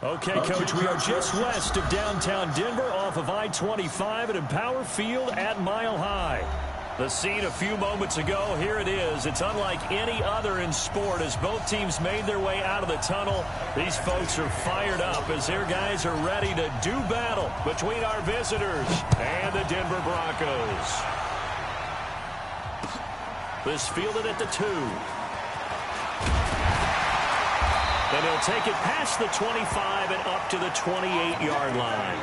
Okay, Coach, we are just west of downtown Denver off of I-25 at Empower Field at Mile High. The scene a few moments ago, here it is. It's unlike any other in sport as both teams made their way out of the tunnel. These folks are fired up as their guys are ready to do battle between our visitors and the Denver Broncos. This fielded at the 2. And he'll take it past the 25 and up to the 28-yard line.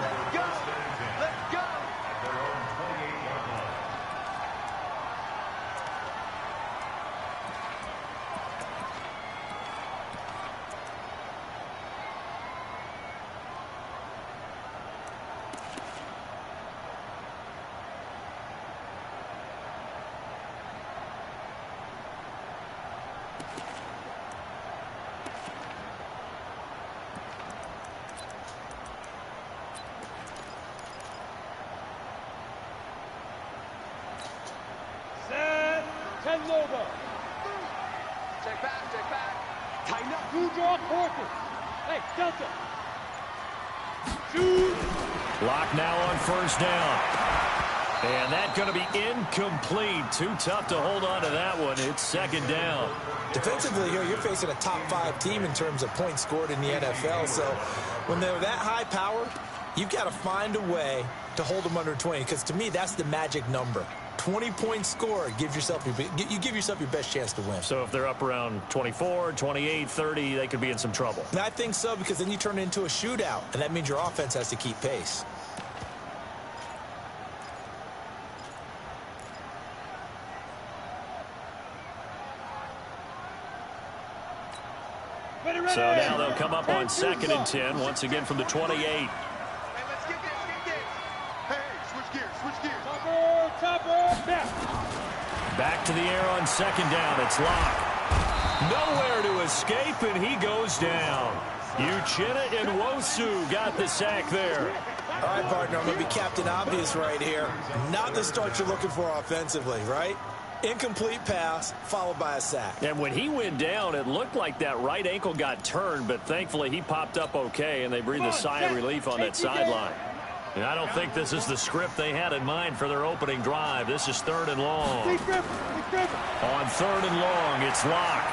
Check back. Tighten up. You draw quarters. Hey, Delta. Shoot. Lock now on first down. And that's going to be incomplete. Too tough to hold on to that one. It's second down. Defensively here, you're facing a top 5 team in terms of points scored in the NFL. So when they're that high powered, you've got to find a way to hold them under 20. Because to me, that's the magic number. 20-point score, you give yourself your best chance to win. So if they're up around 24, 28, 30, they could be in some trouble. And I think so, because then you turn it into a shootout, and that means your offense has to keep pace. So now they'll come up on 2nd and 10, once again from the 28. Back to the air on 2nd down. It's Locke. Nowhere to escape, and he goes down. Uchenna Nwosu got the sack there. All right, partner, I'm going to be Captain Obvious right here. Not the start you're looking for offensively, right? Incomplete pass, followed by a sack. And when he went down, it looked like that right ankle got turned, but thankfully he popped up okay, and they breathed a sigh of relief on that sideline. And I don't think this is the script they had in mind for their opening drive. This is 3rd and long. On 3rd and long, it's Locke.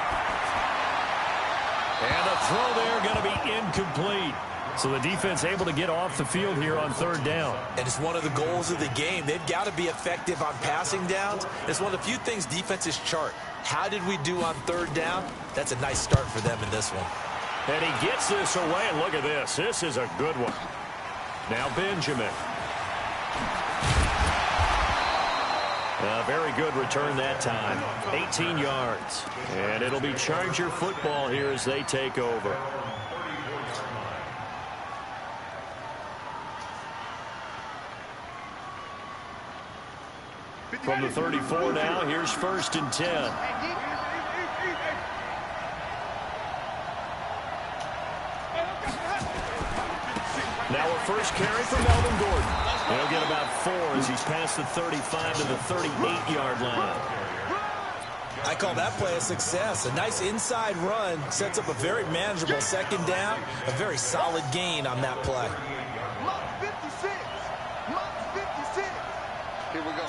And the throw there going to be incomplete. So the defense able to get off the field here on 3rd down. And it's one of the goals of the game. They've got to be effective on passing downs. It's one of the few things defenses chart. How did we do on 3rd down? That's a nice start for them in this one. And he gets this away, and look at this. This is a good one. Now Benjamin. A very good return that time. 18 yards. And it'll be Charger football here as they take over. From the 34 now, here's 1st and 10. Now a first carry for Melvin Gordon. He'll get about 4 as he's past the 35 to the 38-yard line. I call that play a success. A nice inside run sets up a very manageable 2nd down. A very solid gain on that play. Here we go.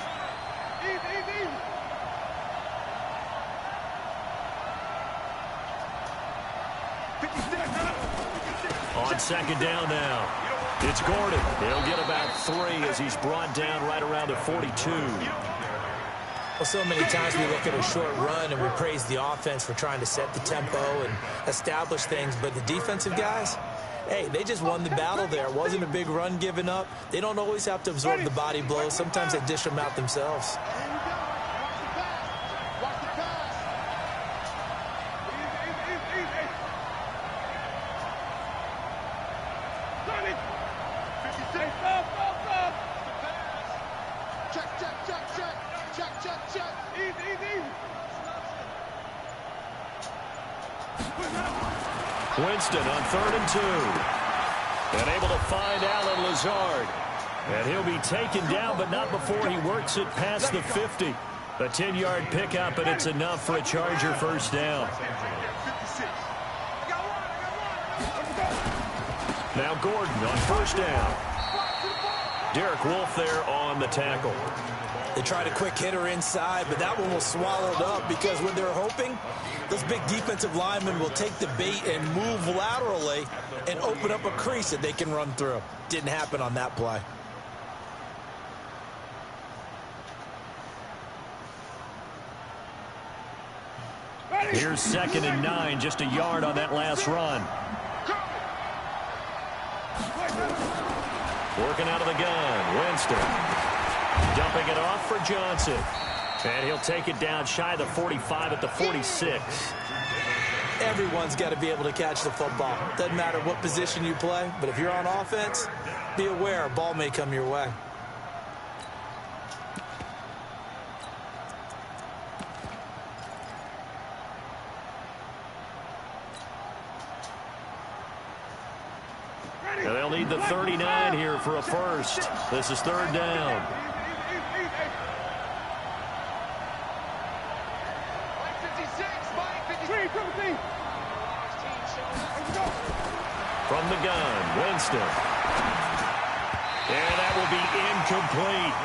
On 2nd down now. It's Gordon. He'll get about 3 as he's brought down right around the 42. Well, so many times we look at a short run and we praise the offense for trying to set the tempo and establish things. But the defensive guys, hey, they just won the battle there. It wasn't a big run given up. They don't always have to absorb the body blows. Sometimes they dish them out themselves. Winston on 3rd and 2. And able to find Allen Lazard. And he'll be taken down, but not before he works it past the 50. A 10-yard pickup, and it's enough for a Charger first down. Now Gordon on first down. Derek Wolfe there on the tackle. They tried a quick hitter inside, but that one was swallowed up because when they're hoping, those big defensive linemen will take the bait and move laterally and open up a crease that they can run through. Didn't happen on that play. Here's 2nd and 9, just a yard on that last run. Working out of the gun, Winston. Dumping it off for Johnson. And he'll take it down shy of the 45 at the 46. Everyone's got to be able to catch the football. Doesn't matter what position you play, but if you're on offense, be aware a ball may come your way. And they'll need the 39 here for a first. This is 3rd down. From the gun, Winston. And that will be incomplete.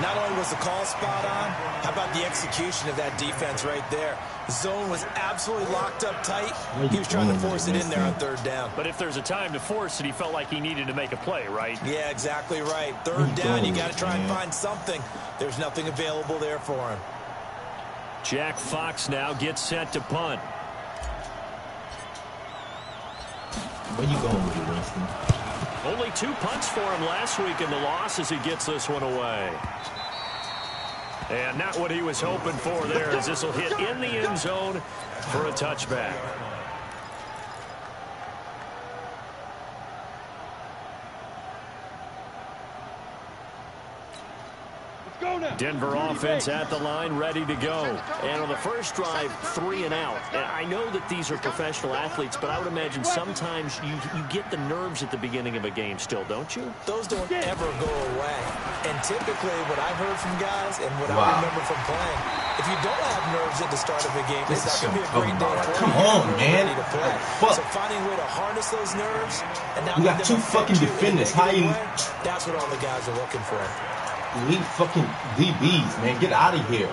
Not only was the call spot on, how about the execution of that defense right there? The zone was absolutely locked up tight. He was trying to force it in there on 3rd down. But if there's a time to force it, he felt like he needed to make a play, right? Yeah, exactly right. 3rd down, you got to try and find something. There's nothing available there for him. Jack Fox now gets set to punt. Where you going with it, Winston? Only 2 punts for him last week in the loss as he gets this one away. And not what he was hoping for there, as this will hit in the end zone for a touchback. Denver offense at the line, ready to go. And on the first drive, 3 and out. And I know that these are professional athletes, but I would imagine sometimes you get the nerves at the beginning of a game still, don't you? Those don't ever go away. And typically what I've heard from guys and what I remember from playing, if you don't have nerves at the start of a game, it's not going to be a great day for you. Come on, man. To play. So finding a way to harness those nerves and now you got 2 fucking defenders. How you? That's what all the guys are looking for. Elite fucking DBs, man. Get out of here.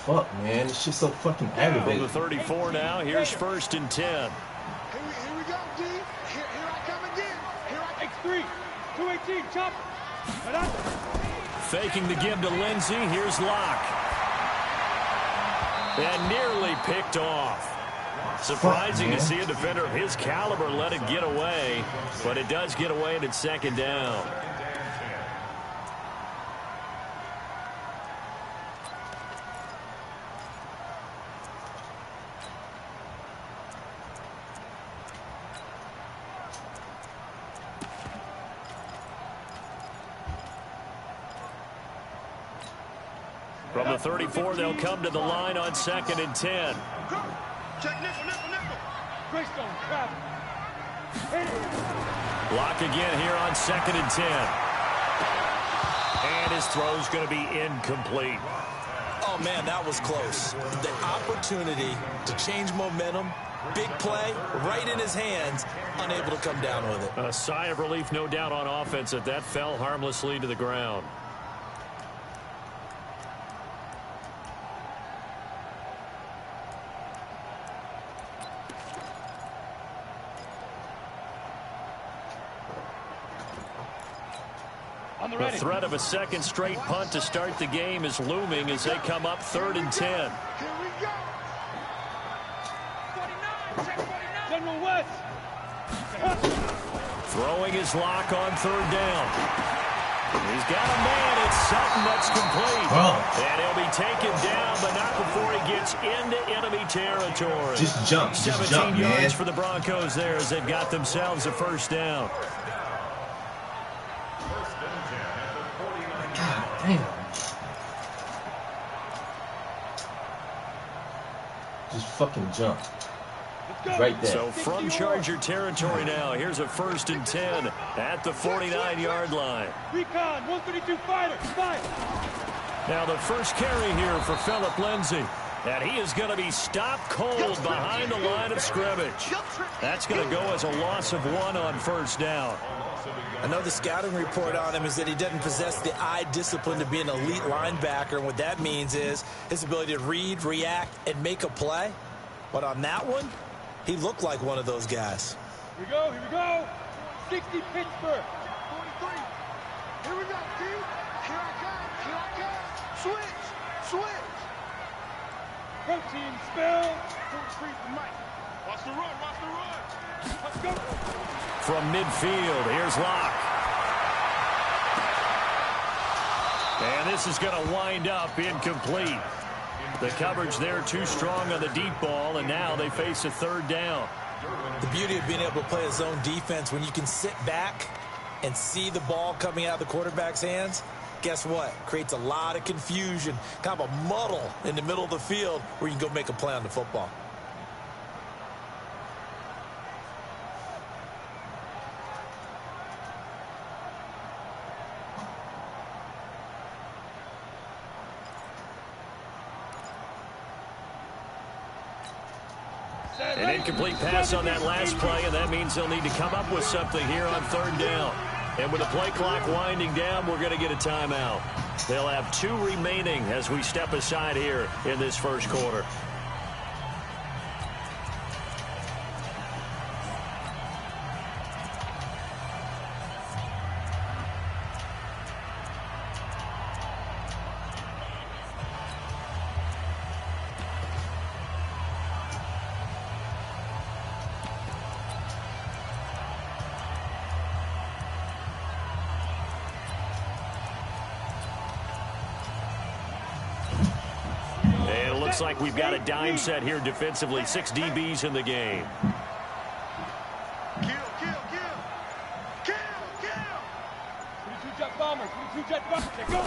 Fuck, man. It's just so fucking aggravating. The 34 now. Here's 1st and 10. Here we go, D. Here I come again. Here I X3. 218, chop. Faking the give to Lindsey. Here's Locke. And nearly picked off. Surprising to see a defender of his caliber let it get away, but it does get away and it's 2nd down. From the 34, they'll come to the line on 2nd and 10. Check nickel. Greystone, travel. Block again here on 2nd and 10. And his throw's going to be incomplete. Oh, man, that was close. The opportunity to change momentum, big play, right in his hands, unable to come down with it. A sigh of relief, no doubt, on offense that fell harmlessly to the ground. The threat of a 2nd straight punt to start the game is looming as they come up 3rd and 10. Here we go. 49, General West. Throwing his Lock on 3rd down. He's got a man. It's Sutton. That's complete. And he'll be taken down, but not before he gets into enemy territory. Just jump. 17 yards for the Broncos there as they've got themselves a 1st down. Damn. Just fucking jump. Right there. So from Charger territory now, here's a 1st and 10 at the 49-yard line. Recon, 132 fighter, fire. Now the first carry here for Phillip Lindsay. And he is going to be stopped cold behind the line of scrimmage. That's going to go as a loss of 1 on first down. I know the scouting report on him is that he doesn't possess the eye discipline to be an elite linebacker. And what that means is his ability to read, react, and make a play. But on that one, he looked like one of those guys. Here we go, here we go. 60 Pittsburgh. 43. Here we go, D. Here I come. Switch, switch. Protein spill. 43 for Mike. Watch the run, watch the run. Let's go. From midfield, here's Locke. And this is going to wind up incomplete. The coverage there too strong on the deep ball, and now they face a third down. The beauty of being able to play a zone defense when you can sit back and see the ball coming out of the quarterback's hands, guess what? Creates a lot of confusion, kind of a muddle in the middle of the field where you can go make a play on the football. An incomplete pass on that last play, and that means they'll need to come up with something here on third down. And with the play clock winding down, we're going to get a timeout. They'll have 2 remaining as we step aside here in this first quarter. Looks like we've got a dime set here defensively. 6 DBs in the game. Kill, kill, kill. Kill, kill. 22 jet bombers, 22 jet bombers. They go.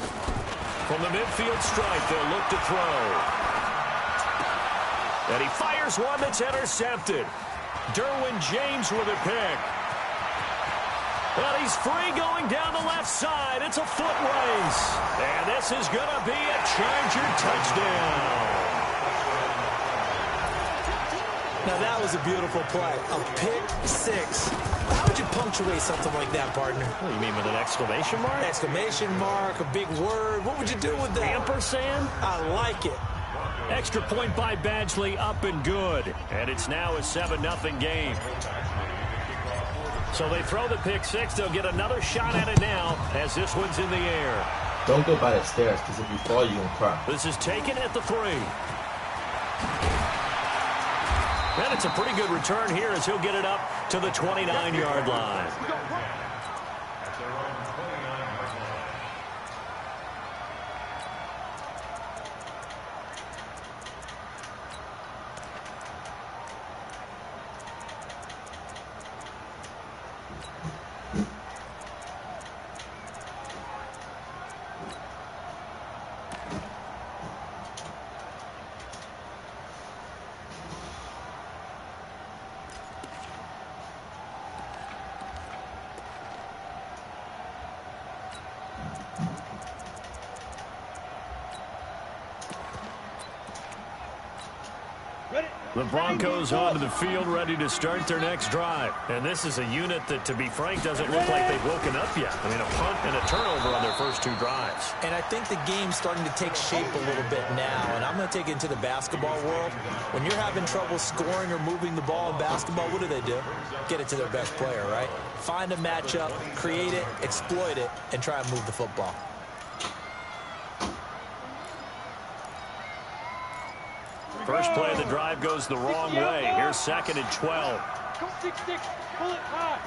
From the midfield stripe, they'll look to throw. And he fires one that's intercepted. Derwin James with a pick. Well, he's free going down the left side. It's a foot race. And this is going to be a Charger touchdown. Now, that was a beautiful play. A pick 6. How would you punctuate something like that, partner? What, you mean with an exclamation mark? Exclamation mark, a big word. What would you do with that? Ampersand? I like it. Extra point by Badgley, up and good. And it's now a 7-0 game. So they throw the pick 6. They'll get another shot at it now as this one's in the air. Don't go by the stairs, because if you fall, you're going to cry. This is taken at the 3. And it's a pretty good return here as he'll get it up to the 29-yard line. The Broncos onto the field ready to start their next drive. And this is a unit that, to be frank, doesn't look like they've woken up yet. I mean, a punt and a turnover on their first 2 drives. And I think the game's starting to take shape a little bit now. And I'm going to take it into the basketball world. When you're having trouble scoring or moving the ball in basketball, what do? Get it to their best player, right? Find a matchup, create it, exploit it, and try and move the football. First play of the drive goes the wrong way. Here's 2nd and 12. Come 6-6. Pull it high.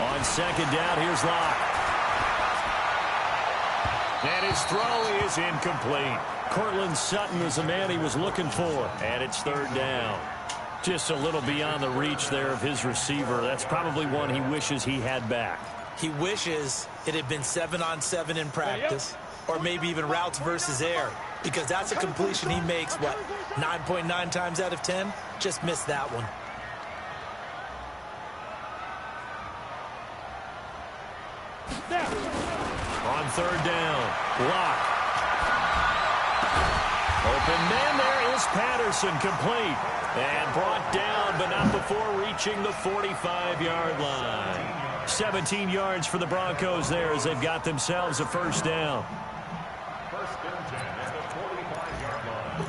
On 2nd down, here's Locke. And his throw is incomplete. Cortland Sutton is the man he was looking for. And it's 3rd down. Just a little beyond the reach there of his receiver. That's probably one he wishes he had back. He wishes it had been 7-on-7 in practice, or maybe even routes versus air, because that's a completion he makes, what, 9.9 times out of 10? Just missed that one. On third down. Lock. Open man, there is Patterson, complete. And brought down, but not before reaching the 45-yard line. 17 yards for the Broncos there as they've got themselves a first down. First and 10 at the 45-yard line.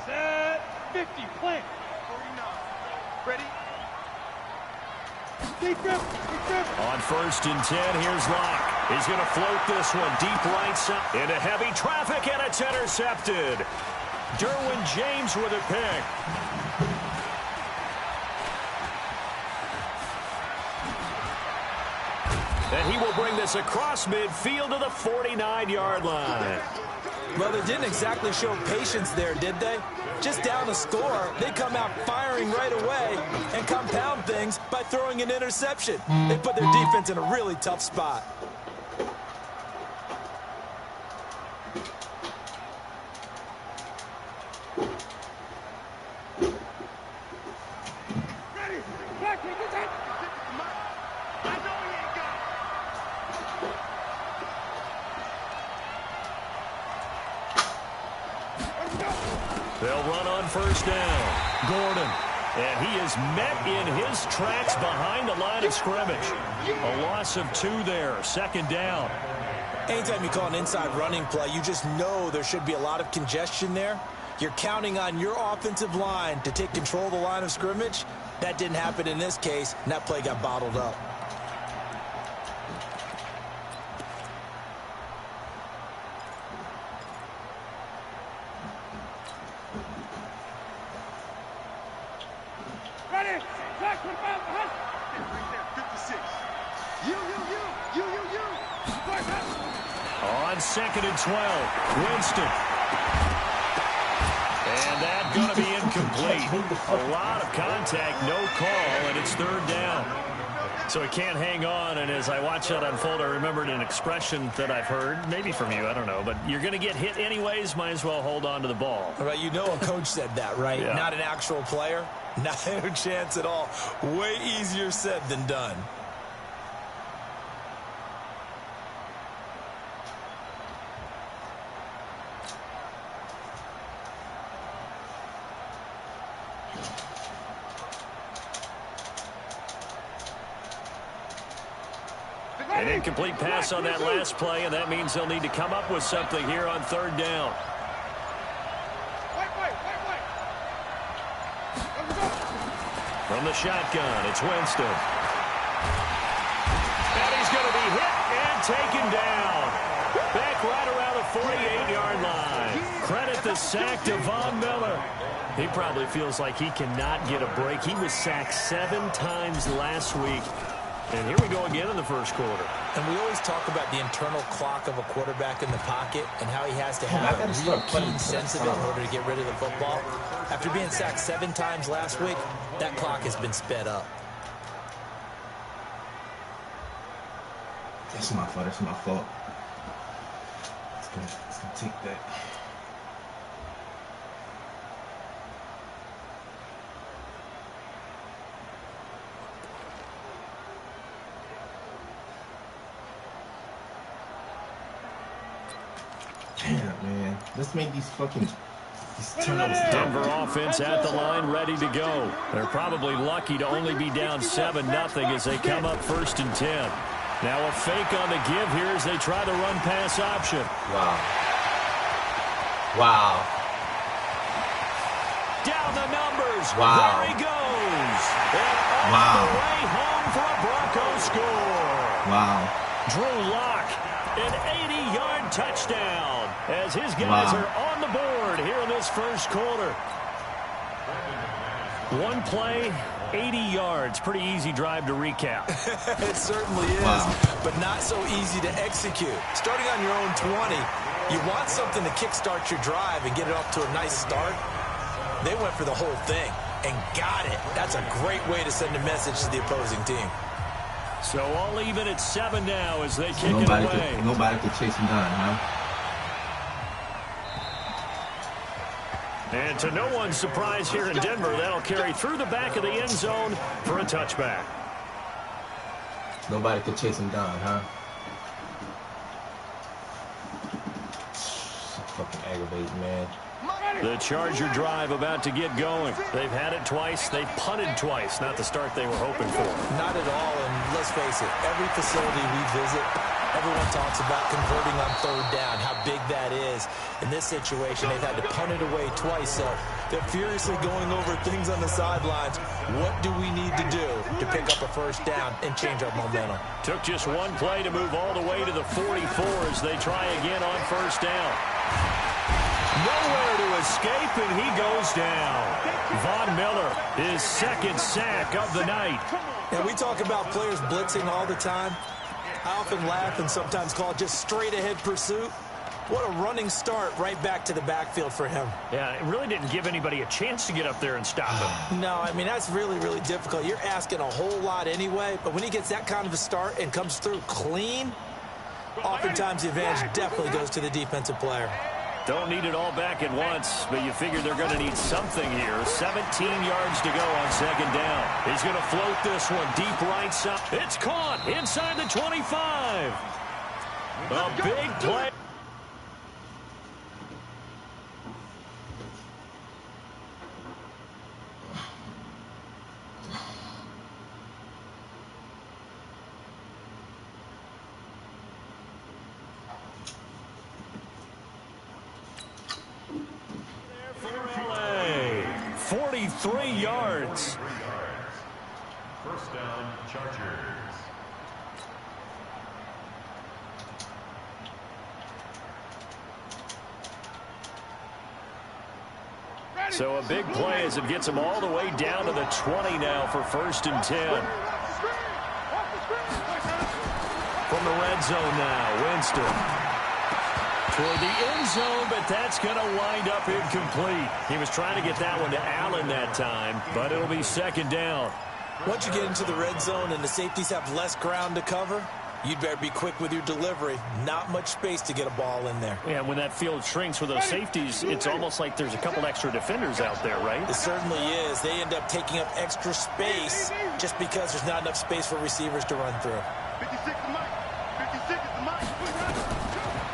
Set 50, plant. 49. Ready? Deep grip, deep grip. On first and 10, here's Locke. He's going to float this one deep right side into heavy traffic, and it's intercepted. Derwin James with a pick. And he will bring this across midfield to the 49-yard line. Well, they didn't exactly show patience there, did they? Just down a score, they come out firing right away and compound things by throwing an interception. They put their defense in a really tough spot. They'll run on first down. Gordon. And he is met in his tracks behind the line of scrimmage. A loss of 2 there. Second down. Anytime you call an inside running play, you just know there should be a lot of congestion there. You're counting on your offensive line to take control of the line of scrimmage. That didn't happen in this case, and that play got bottled up. On second and 12, Winston. And that's going to be incomplete. A lot of contact, no call, and it's third down. So he can't hang on, and as I watch that unfold, I remembered an expression that I've heard, maybe from you, I don't know, but you're going to get hit anyways, might as well hold on to the ball. All right, you know a coach said that, right? Yeah. Not an actual player? Not a chance at all. Way easier said than done. An incomplete pass on that last play, and that means they'll need to come up with something here on third down. From the shotgun, it's Winston. And he's going to be hit and taken down. Back right around the 48-yard line. Credit the sack to Von Miller. He probably feels like he cannot get a break. He was sacked 7 times last week. And here we go again in the first quarter. And we always talk about the internal clock of a quarterback in the pocket and how he has to have a real keen sense of it in order to get rid of the football. After being sacked 7 times last week, that clock has been sped up. That's my fault. That's my fault. It's gonna take that. Damn, man. Let's make these turnovers. Denver offense at the line, ready to go. They're probably lucky to only be down 7-0 as they come up first and 10. Now a fake on the give here as they try the run-pass option. Wow. Wow. Down the numbers. Wow. There he goes. And Wow. all the way home for a Broncos score. Wow. Drew Lock, an 80-yard touchdown as his guys are on the board here in this first quarter. One play, 80 yards. Pretty easy drive to recap. It certainly is, but not so easy to execute. Starting on your own 20, you want something to kickstart your drive and get it off to a nice start. They went for the whole thing and got it. That's a great way to send a message to the opposing team. So all even at 7 now as they kick Nobody it away. Nobody could chase him down, huh? And to no one's surprise here in Denver, that'll carry through the back of the end zone for a touchback. Nobody could chase him down, huh? So fucking aggravating, man. The Charger drive about to get going. They've had it twice. They've punted twice. Not the start they were hoping for. Not at all, and let's face it, every facility we visit, everyone talks about converting on third down, how big that is. In this situation, they've had to punt it away twice, so they're furiously going over things on the sidelines. What do we need to do to pick up a first down and change our momentum? Took just one play to move all the way to the 44 as they try again on first down. Nowhere to escape, and he goes down. Von Miller, his second sack of the night. And we talk about players blitzing all the time. I often laugh and sometimes call it just straight-ahead pursuit. What a running start right back to the backfield for him. Yeah, it really didn't give anybody a chance to get up there and stop him. No, I mean, that's really, really difficult. You're asking a whole lot anyway, but when he gets that kind of a start and comes through clean, oftentimes the advantage definitely goes to the defensive player. Don't need it all back at once, but you figure they're going to need something here. 17 yards to go on second down. He's going to float this one deep right side. It's caught inside the 25. A big play. For LA, 43 yards. First down, Chargers. So a big play as it gets him all the way down to the 20 now for first and 10. From the red zone now, Winston. Toward the end zone, but that's going to wind up incomplete. He was trying to get that one to Allen that time, but it'll be second down. Once you get into the red zone and the safeties have less ground to cover, you'd better be quick with your delivery. Not much space to get a ball in there. Yeah, when that field shrinks with those safeties, it's almost like there's a couple extra defenders out there, right? It certainly is. They end up taking up extra space just because there's not enough space for receivers to run through. 56 the mic. 56 is the mic.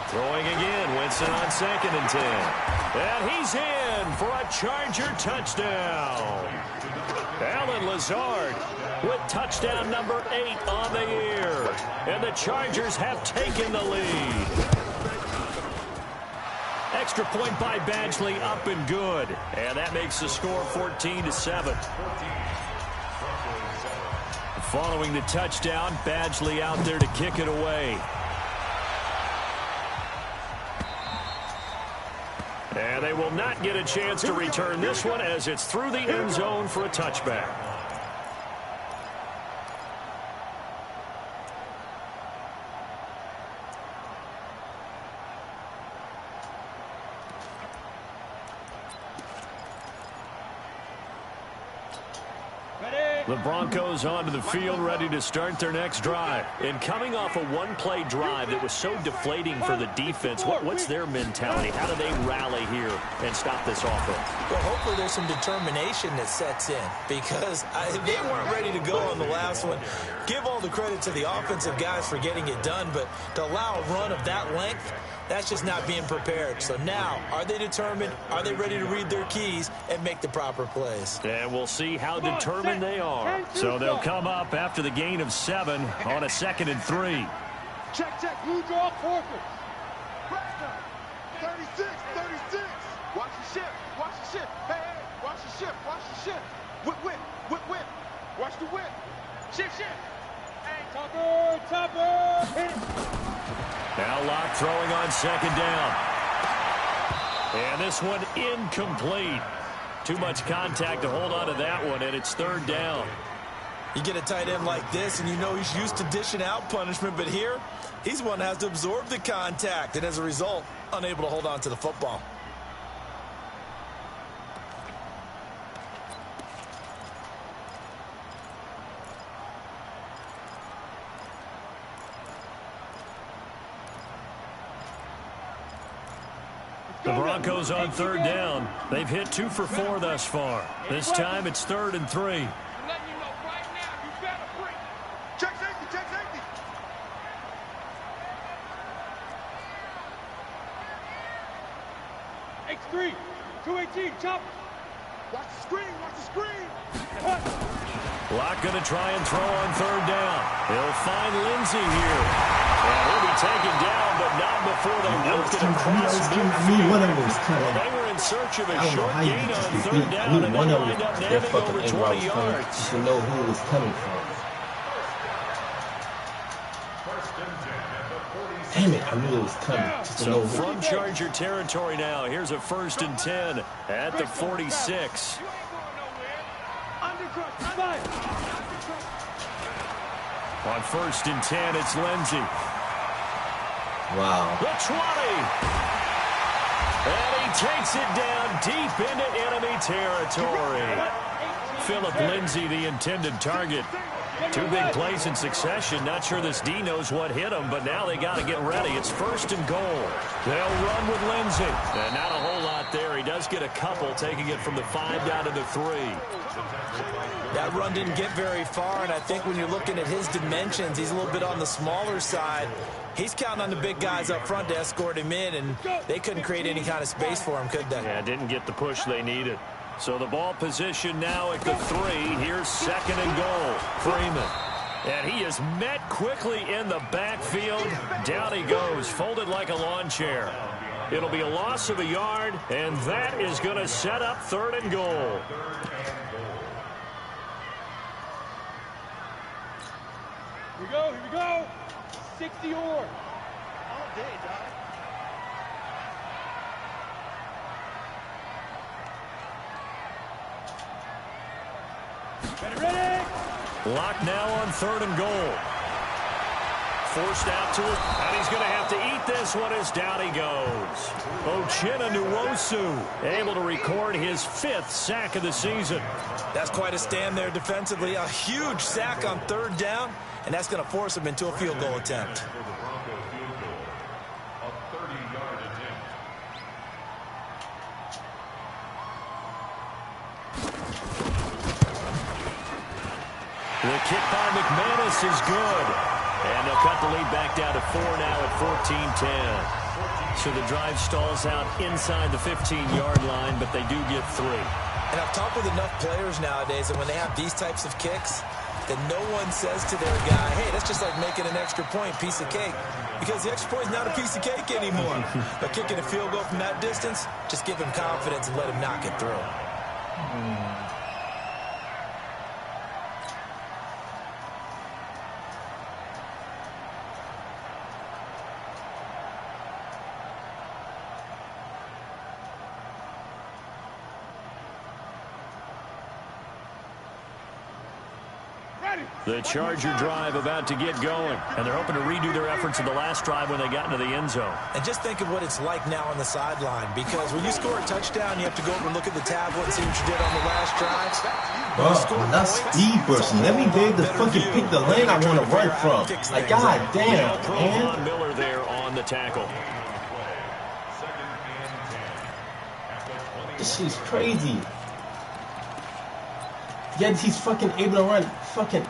Throwing again, Winston on second and 10. And he's in for a Charger touchdown. Allen Lazard with touchdown number 8 on the year. And the Chargers have taken the lead. Extra point by Badgley, up and good. And that makes the score 14-7. Following the touchdown, Badgley out there to kick it away. And they will not get a chance to return this one as it's through the end zone for a touchback. The Broncos onto the field, ready to start their next drive. And coming off a one-play drive that was so deflating for the defense, what's their mentality? How do they rally here and stop this offense? Well, hopefully there's some determination that sets in because they weren't ready to go on the last one. Give all the credit to the offensive guys for getting it done, but to allow a run of that length, that's just not being prepared. So now, are they determined? Are they ready to read their keys and make the proper plays? And we'll see how determined they are. So they'll come up after the gain of 7 on a 2nd and 3. Check, check. Blue draw, forfeit. 36, 36. Watch the shift. Watch the shift. Hey, hey. Watch the shift. Watch the shift. Whip, whip. Whip, whip. Watch the whip. Shift, shift. Hey, Topper, Topper. Hit it. Now Locke throwing on second down. And this one incomplete. Too much contact to hold on to that one, and it's third down. You get a tight end like this, and you know he's used to dishing out punishment, but here, he's one that has to absorb the contact, and as a result, unable to hold on to the football. The Broncos on third down. They've hit 2 for 4 thus far. This time it's 3rd and 3. Letting you know right now, you better bring it. Check safety, check safety. X3, 218, chop. Watch the screen, watch the screen. Locke going to try and throw on third down. He'll find Lindsey here. And he'll be taken down, but not before they work it across midfield. One of them was coming. They were in search of a I don't know short how you gain just on get third beat. I down, knew and one they of them, wind up their nabbing fucking over end 20 route was coming. yards. Just to know who it was coming from. Damn it, I knew it was coming. Just to know So who. from Charger territory now, here's a 1st and 10 at the 46. On 1st and 10, it's Lindsey. Wow. The 20. And he takes it down deep into enemy territory. Philip Lindsey, the intended target. 2 big plays in succession. Not sure this D knows what hit him, but now they got to get ready. It's 1st and goal. They'll run with Lindsey. And not a whole lot there. He does get a couple, taking it from the 5 down to the 3. That run didn't get very far, and I think when you're looking at his dimensions, he's a little bit on the smaller side. He's counting on the big guys up front to escort him in, and they couldn't create any kind of space for him, could they? Yeah, didn't get the push they needed. So the ball position now at the 3. Here's 2nd and goal. Freeman. And he is met quickly in the backfield. Down he goes, folded like a lawn chair. It'll be a loss of a yard, and that is going to set up 3rd and goal. Here we go. 60 or. All day, dog. Ready. Locke now on 3rd and goal. Forced out to it, and he's going to have to eat this one as down he goes. Uchenna Nwosu able to record his 5th sack of the season. That's quite a stand there defensively. A huge sack on 3rd down, and that's going to force him into a field goal attempt. The kick by McManus is good. And they'll cut the lead back down to 4 now at 14-10. So the drive stalls out inside the 15-yard line, but they do get 3. And I've talked with enough players nowadays that when they have these types of kicks, that no one says to their guy, hey, that's just like making an extra point, piece of cake. Because the extra point is not a piece of cake anymore. But kicking a field goal from that distance, just give him confidence and let him knock it through. The Charger drive about to get going, and they're hoping to redo their efforts in the last drive when they got into the end zone. And just think of what it's like now on the sideline, because when you score a touchdown, you have to go over and look at the tablet and see what you did on the last drive. Bro, that's speed bursting. Let me be able to fucking pick the lane I want to run from. Like, god damn, man. Miller there on the tackle. This shit's crazy. Yet he's fucking able to run fucking...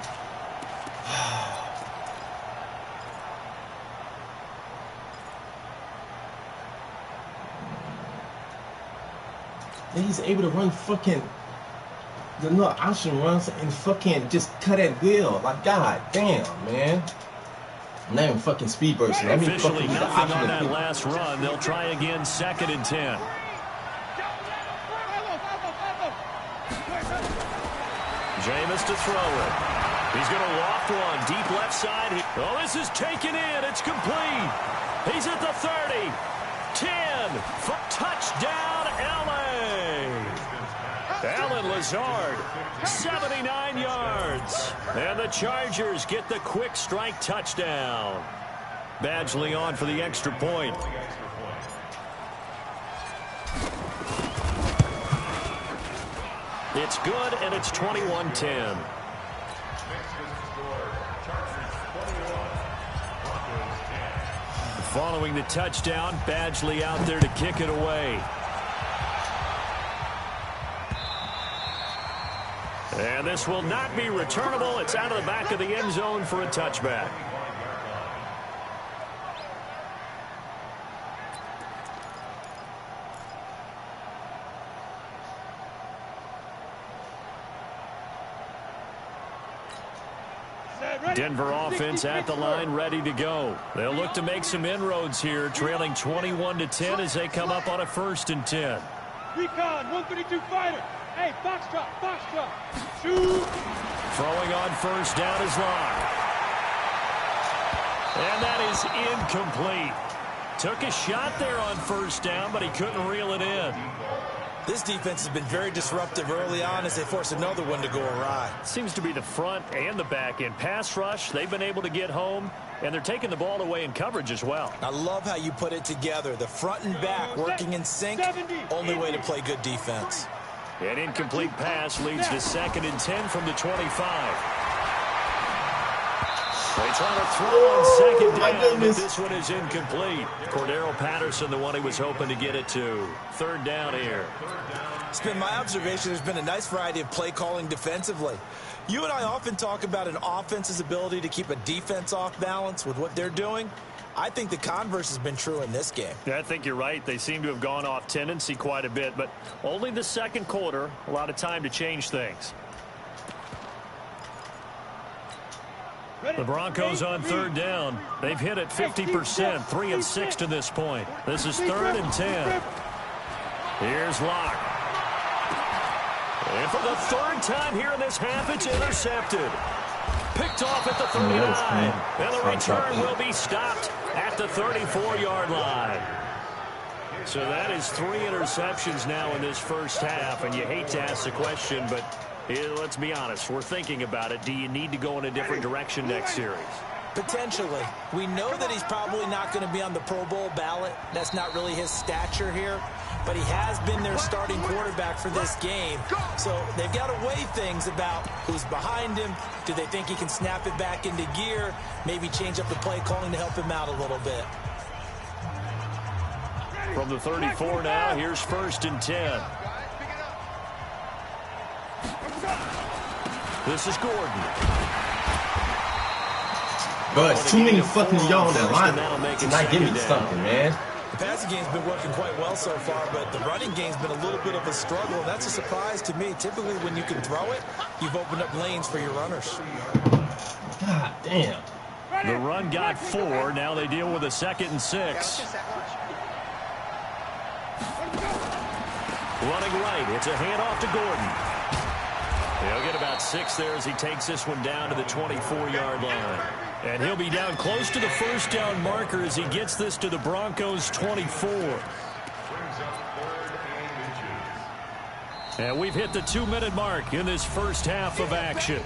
He's able to run fucking the no option runs and fucking just cut at will. Like, god damn, man. I'm not even fucking speed bursting. I mean, Officially fucking the nothing option on to that pick. last run. They'll try again, 2nd and 10. Jameis to throw it. He's going to loft one deep left side. Oh, this is taken in. It's complete. He's at the 30. 10. For touchdown, L.A. Alan Lazard, 79 yards. And the Chargers get the quick strike touchdown. Badgley on for the extra point. It's good, and it's 21-10. Following the touchdown, Badgley out there to kick it away. And this will not be returnable. It's out of the back of the end zone for a touchback. Denver offense at the line, ready to go. They'll look to make some inroads here, trailing 21-10 as they come up on a 1st and 10. Recon, 132 fighter. Hey, box drop, shoot. Throwing on 1st down is Locke. And that is incomplete. Took a shot there on 1st down, but he couldn't reel it in. This defense has been very disruptive early on as they force another one to go awry. Seems to be the front and the back end. Pass rush, they've been able to get home, and they're taking the ball away in coverage as well. I love how you put it together. The front and back working in sync, only way to play good defense. An incomplete pass leads to 2nd and 10 from the 25. They try to throw on 2nd down, but this one is incomplete. Cordero Patterson, the one he was hoping to get it to. 3rd down here. It's been my observation there's been a nice variety of play calling defensively. You and I often talk about an offense's ability to keep a defense off balance with what they're doing. I think the converse has been true in this game. Yeah, I think you're right. They seem to have gone off tendency quite a bit, but only the 2nd quarter, a lot of time to change things. The Broncos on 3rd down. They've hit it 50%, 3 of 6 to this point. This is 3rd and 10. Here's Locke. And for the 3rd time here in this half, it's intercepted. Picked off at the 39. And the return will be stopped at the 34-yard line. So that is 3 interceptions now in this 1st half, and you hate to ask the question, but let's be honest, we're thinking about it. Do you need to go in a different direction next series? Potentially. We know that he's probably not going to be on the Pro Bowl ballot. That's not really his stature here. But he has been their starting quarterback for this game. So they've got to weigh things about who's behind him. Do they think he can snap it back into gear? Maybe change up the play calling to help him out a little bit. From the 34 now, here's 1st and 10. This is Gordon. Bro, it's too many fucking y'all on that line. Not give me something, man. The passing game's been working quite well so far, but the running game's been a little bit of a struggle. That's a surprise to me. Typically, when you can throw it, you've opened up lanes for your runners. God damn. The run got 4. Now they deal with a 2nd and 6. Running right. It's a handoff to Gordon. He'll get about 6 there as he takes this one down to the 24-yard line. And he'll be down close to the 1st down marker as he gets this to the Broncos' 24. And we've hit the 2-minute mark in this 1st half of action.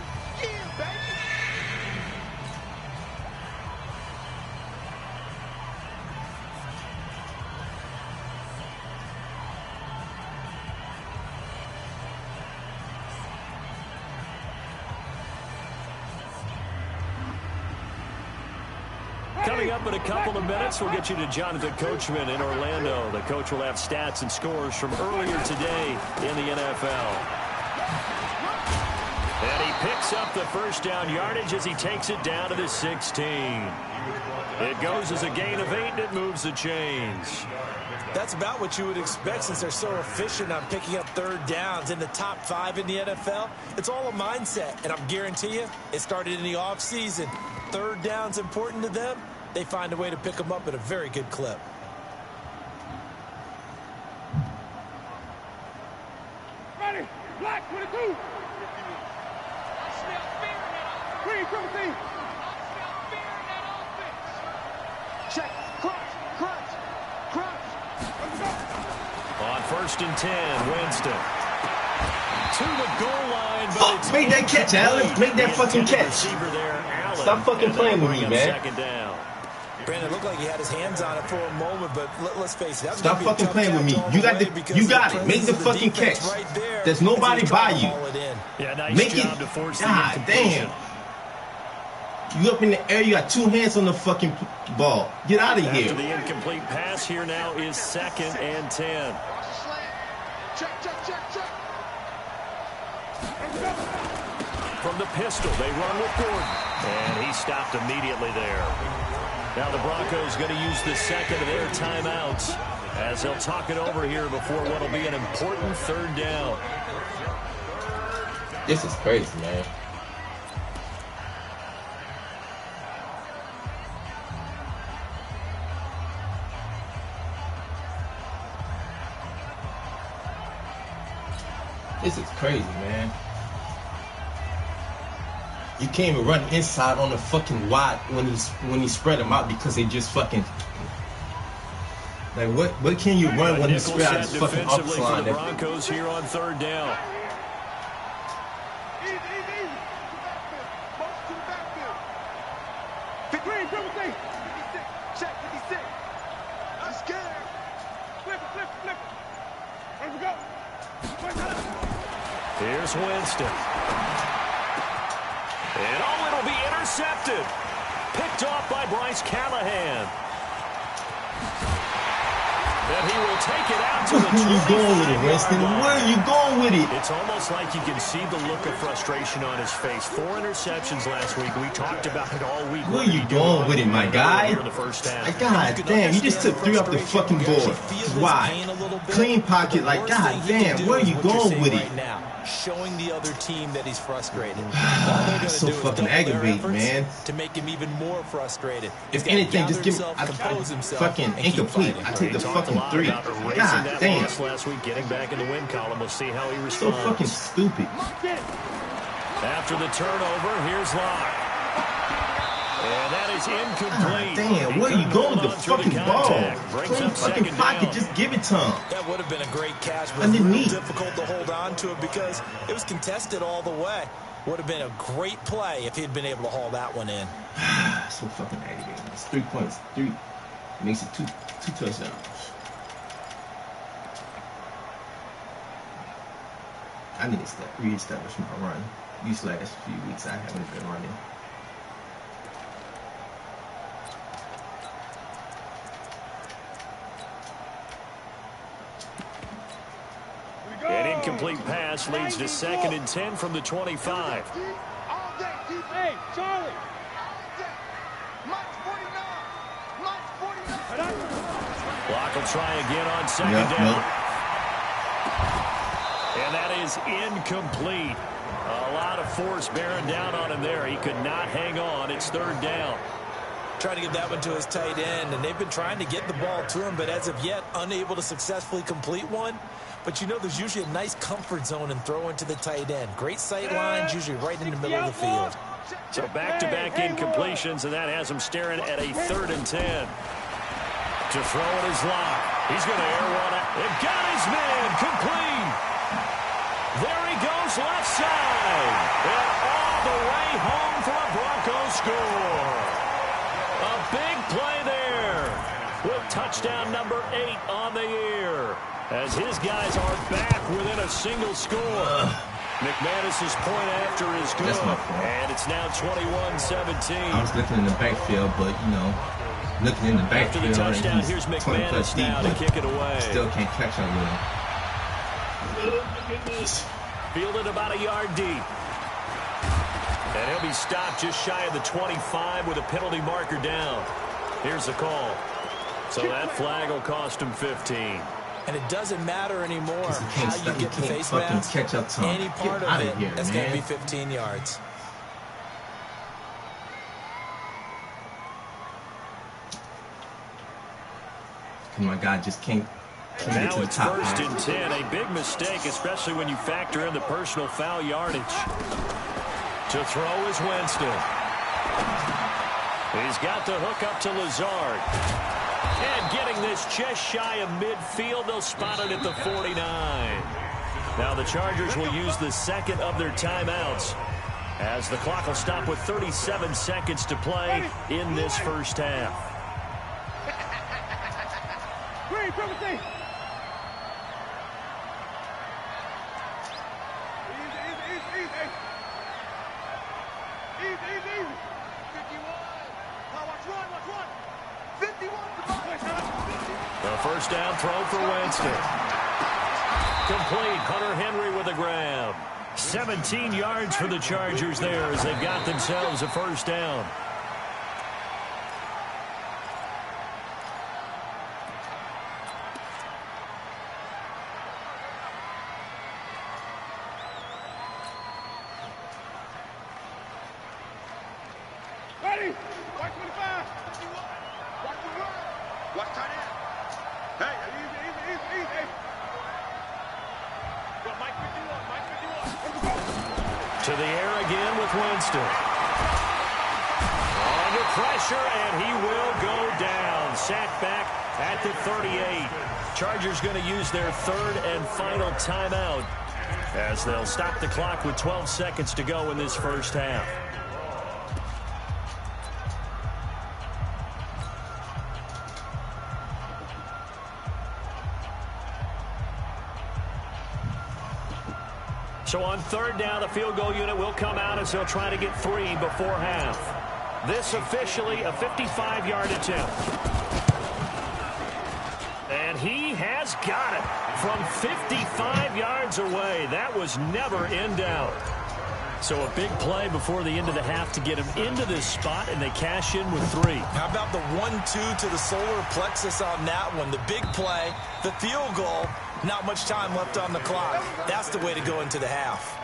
Coming up in a couple of minutes, we'll get you to Jonathan Coachman in Orlando. The coach will have stats and scores from earlier today in the NFL. And he picks up the 1st down yardage as he takes it down to the 16. It goes as a gain of 8, and it moves the chains. That's about what you would expect since they're so efficient on picking up 3rd downs in the top 5 in the NFL. It's all a mindset, and I'm guarantee you it started in the offseason. 3rd down's important to them. They find a way to pick them up at a very good clip. Ready, black 22. I smell fear in that offense. Green, triple team. I smell fear in that offense. Check, crunch. On 1st and 10, Winston. To the goal line, but it's make that catch, Allen. Make that fucking catch. Stop fucking playing with me, man. 2nd down. Brandon, it looked like he had his hands on it for a moment, but let's face it. Stop fucking playing with me. You got it. Make the fucking catch. There's nobody by you. Yeah, nice Make job it. to force the God incompletion. damn. You up in the air, you got 2 hands on the fucking ball. Get out of After here. the incomplete pass here now is 2nd and 10. Check. From the pistol, they run with Gordon. And he stopped immediately there. Now the Broncos going to use the 2nd of their timeouts as they'll talk it over here before what will be an important 3rd down. This is crazy, man. This is crazy, man. You can't even run inside on the fucking wide when he spread them out because they just fucking like what can you run when you spread out this fucking offensive line? The Broncos here on third down. Easy. Motion to the backfield. 56. Check 56. I'm scared. Flip it. Where we go? Here's Winston. And it'll be intercepted. Picked off by Bryce Callahan. And he will take it out to the 25-yard line. Where you going with it, Winston? Where are you going with it? It's almost like you can see the look of frustration on his face. 4 interceptions last week. We talked about it all week. Where are you going with it, my guy? God damn, you just took 3 off the fucking board. Why? Clean pocket, like, god damn, where are you going with it? Showing the other team that he's frustrated. So fucking aggravating, man. To make him even more frustrated. If anything, just give me fucking incomplete. I take the fucking 3. God damn. Last week, getting back in the win column. We'll see how he responds. So fucking stupid. After the turnover, here's Locke. And that is incomplete. Damn, where are you going with the fucking ball? Clean fucking pocket, just give it to him. That would have been a great catch, but it was real difficult to hold on to it because it was contested all the way. Would have been a great play if he'd been able to haul that one in. So fucking aggravating. It's 3 points. 3 makes it two touchdowns. I need to reestablish my run. These last few weeks I haven't been running. An incomplete pass leads to 2nd and 10 from the 25. Hey, Charlie. Locke will try again on 2nd down. And that is incomplete. A lot of force bearing down on him there. He could not hang on. It's 3rd down. Trying to get that one to his tight end, and they've been trying to get the ball to him, but as of yet, unable to successfully complete one. But you know, there's usually a nice comfort zone and throw into the tight end. Great sight lines, usually right in the middle of the field. So back-to-back incompletions, and that has him staring at a 3rd and 10. To throw it is Locke. He's going to air one out. They've got his man complete. There he goes left side. And all the way home for a Broncos score. A big play there with touchdown number 8 on the year. As his guys are back within a single score. McManus's point after is good. And it's now 21-17. I was looking in the backfield, but, you know, looking in the backfield. After the touchdown, here's McManus now to kick it away. Still can't catch up with him. Fielded about a yard deep. And he'll be stopped just shy of the 25 with a penalty marker down. Here's the call. So that flag will cost him 15. And it doesn't matter anymore how you get the face mask. Catch up to him. Any part of it, here, that's going to be 15 yards. My God just can't now it's 1st and 10. A big mistake, especially when you factor in the personal foul yardage. To throw is Winston. He's got the hook up to Lazard. And getting this just shy of midfield, they'll spot it at the 49. Now the Chargers will use the 2nd of their timeouts as the clock will stop with 37 seconds to play in this first half. Green, easy. Easy. 51. Now watch run. 51. The first down throw for Winston. Complete. Hunter Henry with the grab. 17 yards for the Chargers there as they've got themselves a first down. Ready? Watch 25. Watch the run. Watch tight end. Hey, easy. Go, Mike 51. To the air again with Winston. Under pressure, and he will go down. Sacked back at the 38. Chargers going to use their third and final timeout as they'll stop the clock with 12 seconds to go in this first half. So on third down, the field goal unit will come out as they'll try to get 3 before half. This officially a 55-yard attempt. And he has got it from 55 yards away. That was never in doubt. So a big play before the end of the half to get him into this spot, and they cash in with 3. How about the 1-2 to the solar plexus on that one? The big play, the field goal, not much time left on the clock. That's the way to go into the half.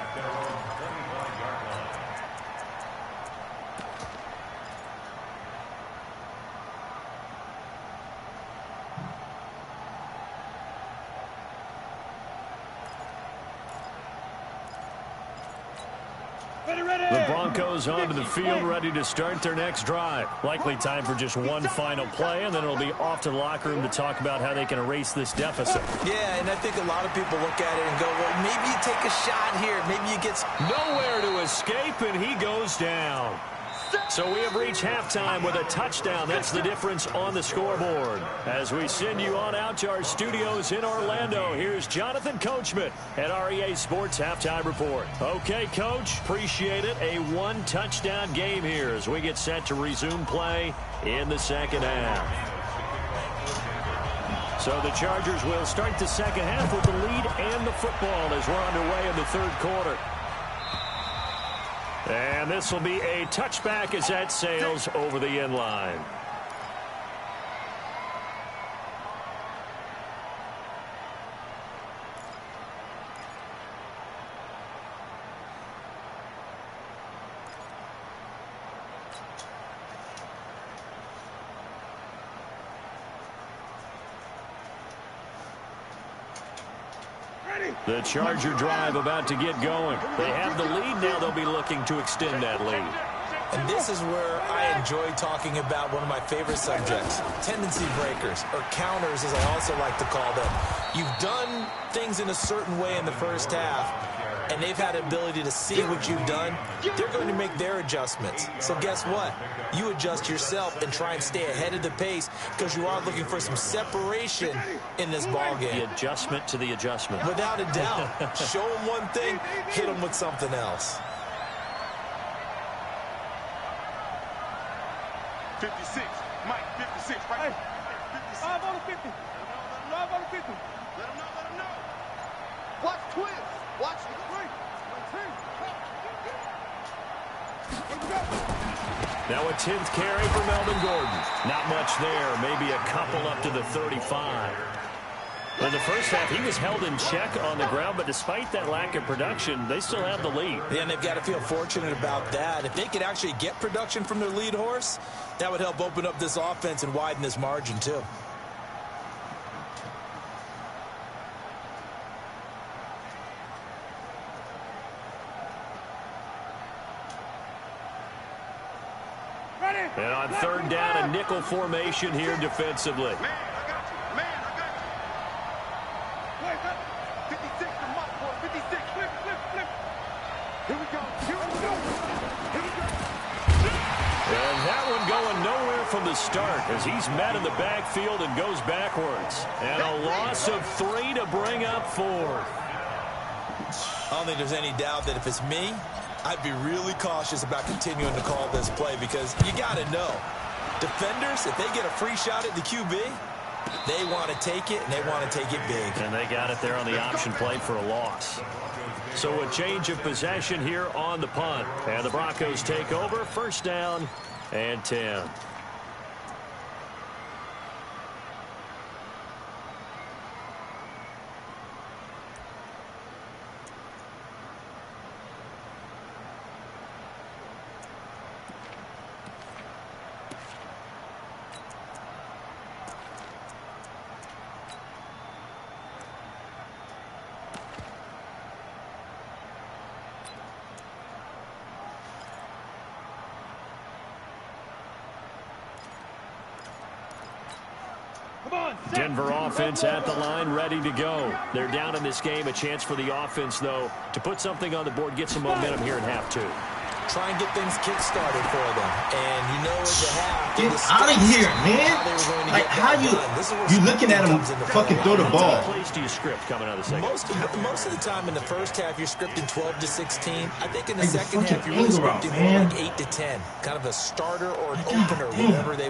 The Broncos onto the field, ready to start their next drive. Likely time for just one final play, and then it'll be off to the locker room to talk about how they can erase this deficit. Yeah, and I think a lot of people look at it and go, well, maybe you take a shot here. Maybe you get... Nowhere to escape, and he goes down. So we have reached halftime with a touchdown. That's the difference on the scoreboard. As we send you on out to our studios in Orlando, here's Jonathan Coachman at REA Sports Halftime Report. Okay, Coach, appreciate it. A one-touchdown game here as we get set to resume play in the second half. So the Chargers will start the second half with the lead and the football as we're underway in the third quarter. And this will be a touchback as that sails over the end line. The Charger drive about to get going. They have the lead now. They'll be looking to extend that lead. And this is where I enjoy talking about one of my favorite subjects, tendency breakers, or counters as I also like to call them. You've done things in a certain way in the first half, and they've had the ability to see what you've done. They're going to make their adjustments. So guess what? You adjust yourself and try and stay ahead of the pace because you are looking for some separation in this ball game. The adjustment to the adjustment. Without a doubt. Show them one thing, hit them with something else. 56. Mike, 56. Right. 56. I'm on the 50. I'm on the 50. Let him know. Let him know. Watch twins. Watch the 3. Now a 10th carry for Melvin Gordon. Not much there. Maybe a couple up to the 35. In the first half, he was held in check on the ground, but despite that lack of production, they still have the lead. Yeah, and they've got to feel fortunate about that. If they could actually get production from their lead horse, that would help open up this offense and widen this margin, too. And on third down, a nickel formation here defensively. Man, I got you. Man, I got you. Wait, 56 to Mike, boy. 56. Flip. Here we go. Here we go. And that one going nowhere from the start as he's met in the backfield and goes backwards. And a loss of 3 to bring up 4. I don't think there's any doubt that if it's me, I'd be really cautious about continuing to call this play because you got to know, defenders, if they get a free shot at the QB, they want to take it, and they want to take it big. And they got it there on the option play for a loss. So a change of possession here on the punt. And the Broncos take over, first down and 10. Denver offense at the line, ready to go. They're down in this game. A chance for the offense, though, to put something on the board, get some momentum here in half two. Try and get things kick-started for them. And you know at the half, get out of here, man. Like, how you looking at him fucking throw the ball. How many plays do you script coming out of the second? Most of the time in the first half, you're scripting 12 to 16. I think in the Like second half, you're really scripting more like 8 to 10. Kind of a starter or an opener,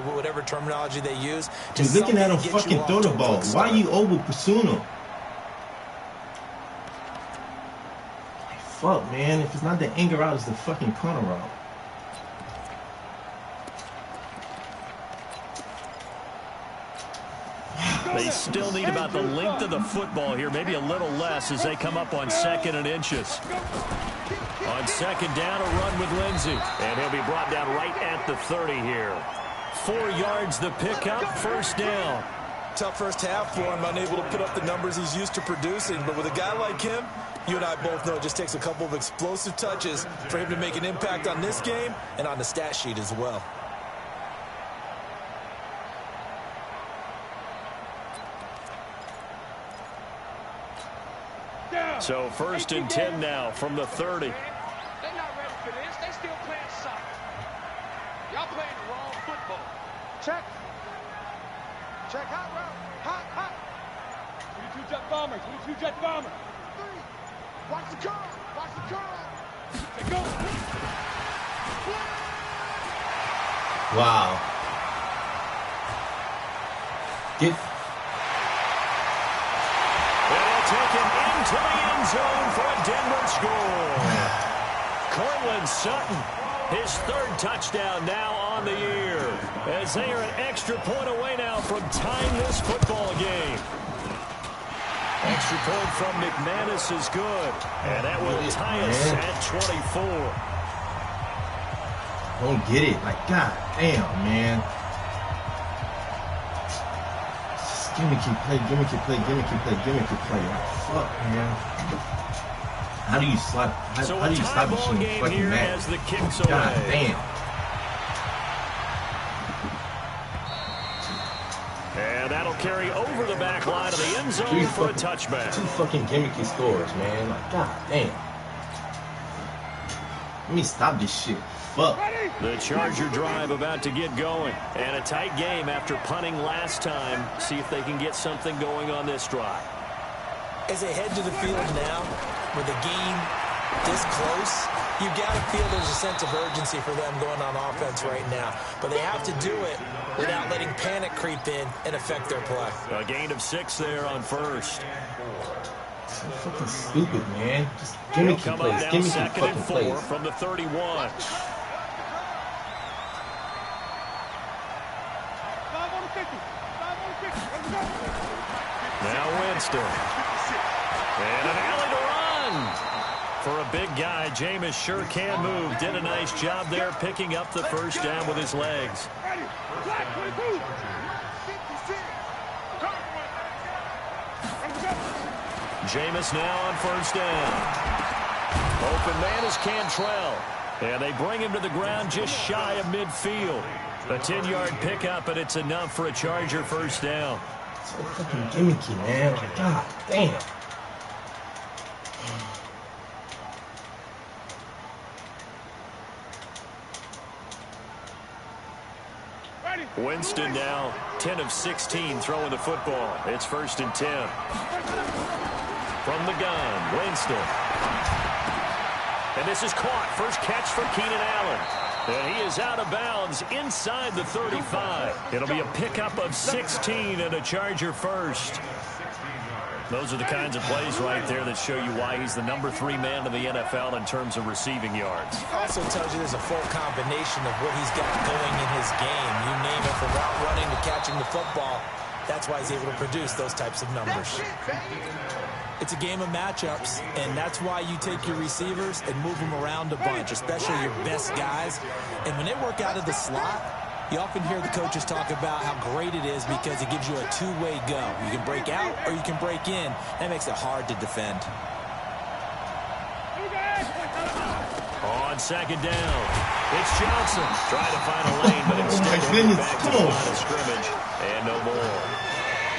whatever terminology they use. Just looking at him fucking throw the ball. Why are you over pursuing him? Fuck, man. If it's not the anger route, it's the fucking corner route. They still need about the length of the football here, maybe a little less as they come up on 2nd and inches. On 2nd down, a run with Lindsey. And he'll be brought down right at the 30 here. 4 yards the pickup, 1st down. Tough first half for him, unable to put up the numbers he's used to producing. But with a guy like him, you and I both know it just takes a couple of explosive touches for him to make an impact on this game and on the stat sheet as well. So 1st and 10 now from the 30. They're not ready for this. They still playing soccer. Y'all playing the wrong football. Check. Check hot route. Hot. 22 jet bomber. 22 jet bomber. 3. Watch the curl. Watch the curl. They go. Wow. They'll take him into the end zone for a Denver score. Cortland Sutton, his 3rd touchdown now on the year, as they are an extra point away now from tying this football game. Extra point from McManus is good, and that will tie us at 24. Don't get it. Like, god damn, man. Just gimmicky play. Like, fuck, man. How do you stop? How do you stop this shit fucking mad? As the kicks God away. damn. And that'll carry over the back line of the end zone for a touchback. 2 fucking gimmicky scores, man. Like, god damn. Let me stop this shit. Fuck. The Charger drive about to get going. And a tight game after punting last time. See if they can get something going on this drive. As they head to the field now, with the game this close, you got to feel there's a sense of urgency for them going on offense right now. But they have to do it without letting panic creep in and affect their play. A gain of 6 there on 1st. So fucking stupid, man. Just gimmicky plays. Gimmicky 2nd and fucking 4 plays. from the 31. Now Winston. And an alley to run. For a big guy, Jameis sure can move. Did a nice job there picking up the 1st down with his legs. Jameis now on 1st down. Open man is Cantrell. And they bring him to the ground just shy of midfield. A 10-yard pickup, and it's enough for a Charger 1st down. So fucking gimmicky, man. Like, god damn. Winston now 10 of 16 throwing the football. It's 1st and 10. From the gun, Winston. And this is caught. First catch for Keenan Allen. And he is out of bounds inside the 35. It'll be a pickup of 16 and a Charger 1st. Those are the kinds of plays right there that show you why he's the number 3 man in the NFL in terms of receiving yards. Also tells you there's a full combination of what he's got going in his game. You name it, from route running to catching the football. That's why he's able to produce those types of numbers. It's a game of matchups, and that's why you take your receivers and move them around a bunch, especially your best guys. And when they work out of the slot, you often hear the coaches talk about how great it is because it gives you a two-way go. You can break out or you can break in. That makes it hard to defend. On 2nd down, it's Johnson trying to find a lane, but instead goodness, back to the line of scrimmage, and no more.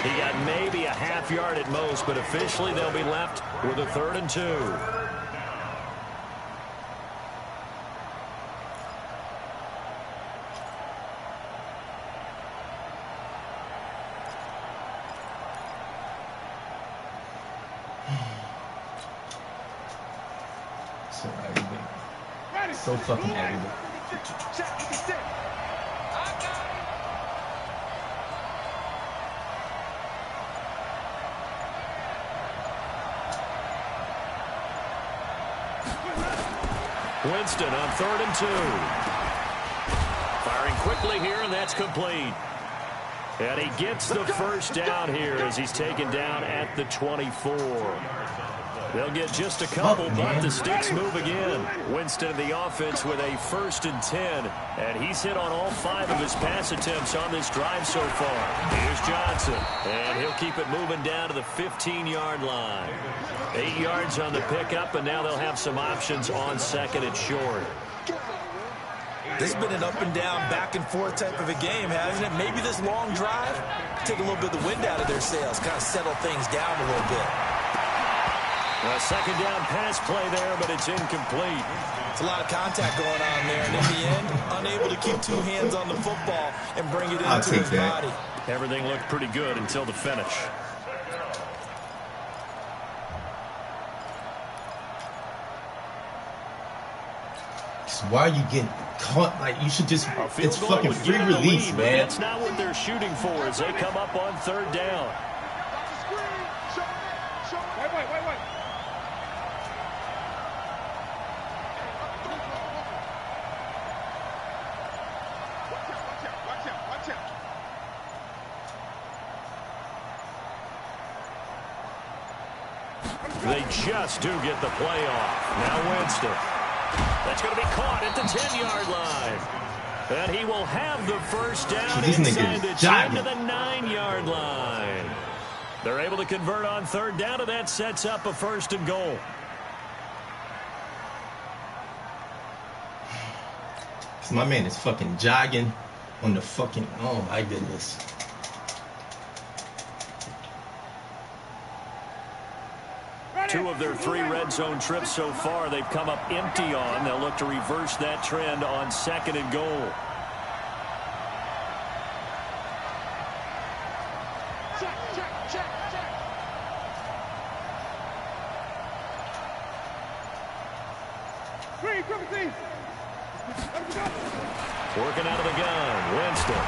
He got maybe a half yard at most, but officially they'll be left with a 3rd and 2. So aggravating. So fucking aggravating. Winston on 3rd and 2. Firing quickly here, and that's complete. And he gets the first down here as he's taken down at the 24. They'll get just a couple, but the sticks move again. Winston in the offense with a 1st and 10, and he's hit on all 5 of his pass attempts on this drive so far. Here's Johnson, and he'll keep it moving down to the 15-yard line. 8 yards on the pickup, and now they'll have some options on 2nd and short. This has been an up-and-down, back-and-forth type of a game, hasn't it? Maybe this long drive, take a little bit of the wind out of their sails, kind of settle things down a little bit. A 2nd down pass play there, but it's incomplete. It's a lot of contact going on there, and in the end, unable to keep 2 hands on the football and bring it into his body. Everything looked pretty good until the finish. Why are you getting caught? Like, you should just, it's fucking free release, lead, man. That's not what they're shooting for as they come up on 3rd down. Wait. Watch out. They just do get the play off. Now Winston. That's going to be caught at the 10-yard line. And he will have the first down inside the 10 to the 9-yard line. They're able to convert on 3rd down, and that sets up a 1st and goal. My man is fucking jogging on the fucking, oh my goodness. Two of their 3 red zone trips so far, they've come up empty on. They'll look to reverse that trend on 2nd and goal. Check. Working out of the gun, Winston.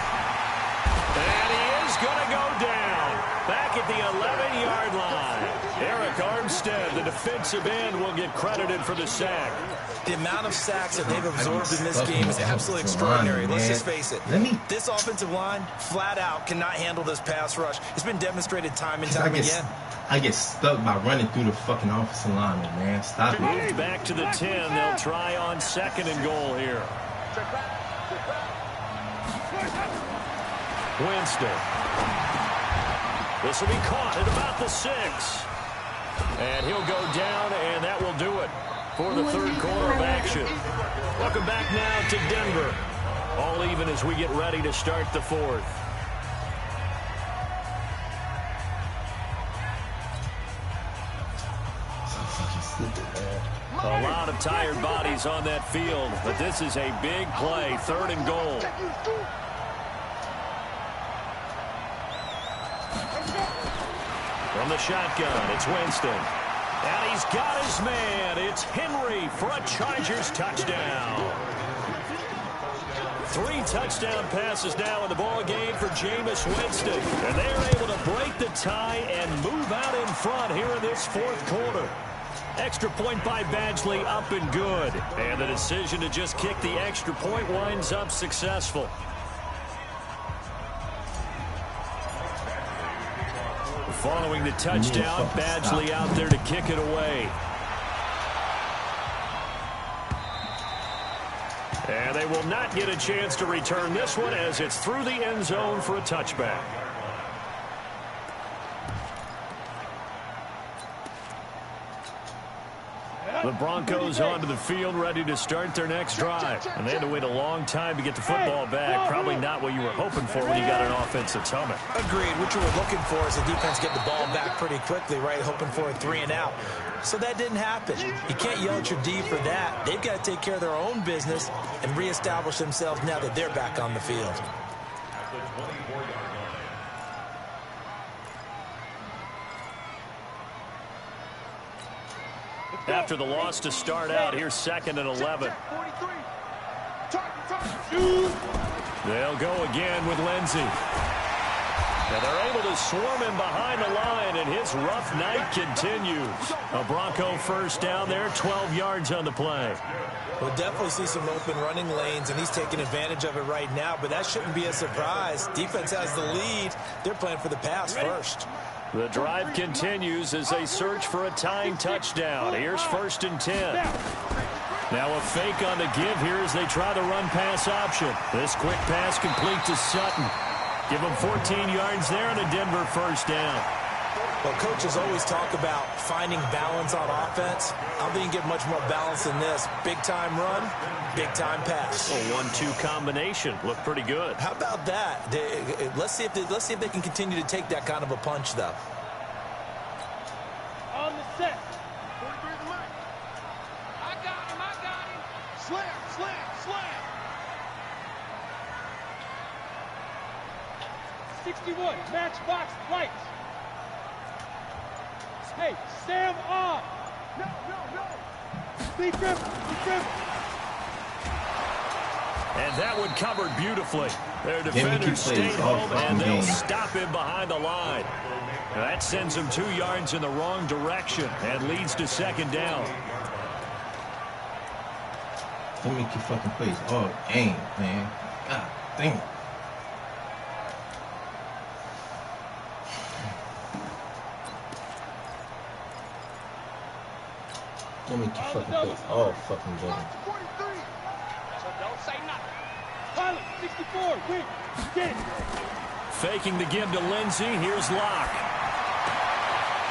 And he is going to go down. Back at the 11-yard line. Eric Armstead, the defensive end, will get credited for the sack. The amount of sacks that they've absorbed in this game is absolutely extraordinary. Let's just face it. This offensive line, flat out, cannot handle this pass rush. It's been demonstrated time and time again. I get stuck by running through the fucking offensive lineman, man. Stop it. Moved back to the 10. They'll try on 2nd and goal here. Winston. This will be caught at about the 6. And he'll go down, and that will do it for the 3rd quarter of action. Welcome back now to Denver. All even as we get ready to start the 4th. A lot of tired bodies on that field, but this is a big play, 3rd and goal. From the shotgun, it's Winston. And he's got his man. It's Henry for a Chargers touchdown. 3 touchdown passes now in the ball game for Jameis Winston. And they're able to break the tie and move out in front here in this 4th quarter. Extra point by Badgley, up and good. And the decision to just kick the extra point winds up successful. Following the touchdown, Badgley out there to kick it away. And they will not get a chance to return this one as it's through the end zone for a touchback. The Broncos onto the field, ready to start their next drive. And they had to wait a long time to get the football back. Probably not what you were hoping for when you got an offense that's humming. Agreed. What you were looking for is the defense get the ball back pretty quickly, right? Hoping for a 3 and out. So that didn't happen. You can't yell at your D for that. They've got to take care of their own business and reestablish themselves now that they're back on the field. After the loss to start out, here's 2nd and 11. They'll go again with Lindsey. Now they're able to swarm him behind the line, and his rough night continues. A Bronco first down there, 12 yards on the play. We'll definitely see some open running lanes, and he's taking advantage of it right now, but that shouldn't be a surprise. Defense has the lead. They're playing for the pass first. The drive continues as they search for a tying touchdown. Here's 1st and 10. Now a fake on the give here as they try the run-pass option. This quick pass complete to Sutton. Give him 14 yards there and a Denver first down. Well, coaches always talk about finding balance on offense. I don't think you can get much more balance than this. Big-time run, big-time pass. A 1-2 combination. Looked pretty good. How about that? Let's see if they can continue to take that kind of a punch, though. On the set. 43 to left. I got him. Slam. 61, matchbox right. Hey, Sam on. No. Be careful. And that one covered beautifully. Their defenders stayed home, and they'll stop him behind the line. Now that sends him 2 yards in the wrong direction and leads to 2nd down. Let me keep fucking plays. Oh, dang, man. God damn. Let me keep fucking plays all fucking game. So don't say nothing. Pilot, 64, wait, get it. Faking the give to Lindsey. Here's Locke.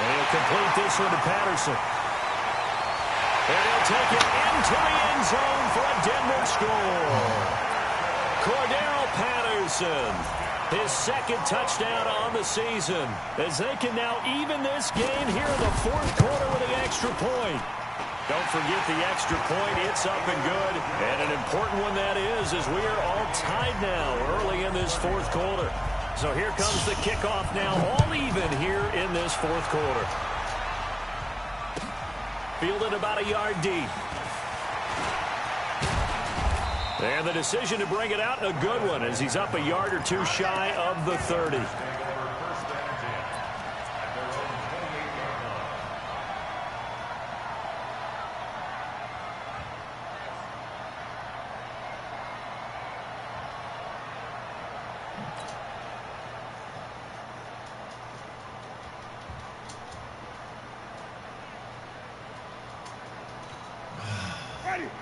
And he'll complete this one to Patterson. And he'll take it into the end zone for a Denver score. Cordero Patterson, his 2nd touchdown on the season, as they can now even this game here in the 4th quarter with an extra point. Don't forget the extra point. It's up and good. And an important one that is, as we are all tied now early in this 4th quarter. So here comes the kickoff now, all even here in this 4th quarter. Fielded about a yard deep. And the decision to bring it out, a good one, as he's up a yard or 2 shy of the 30.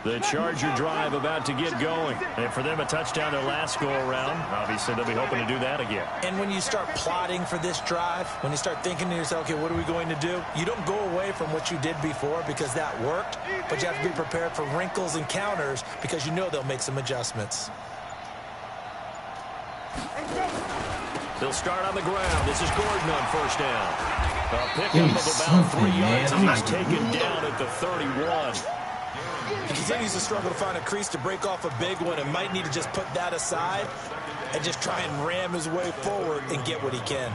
The Charger drive about to get going. And for them, a touchdown their last go-around. Obviously, they'll be hoping to do that again. And when you start plotting for this drive, when you start thinking to yourself, okay, what are we going to do? You don't go away from what you did before because that worked, but you have to be prepared for wrinkles and counters because you know they'll make some adjustments. They'll start on the ground. This is Gordon on first down. A pickup of about 3 yards, and he's taken down at the 31. He continues to struggle to find a crease to break off a big one and might need to just put that aside and just try and ram his way forward and get what he can.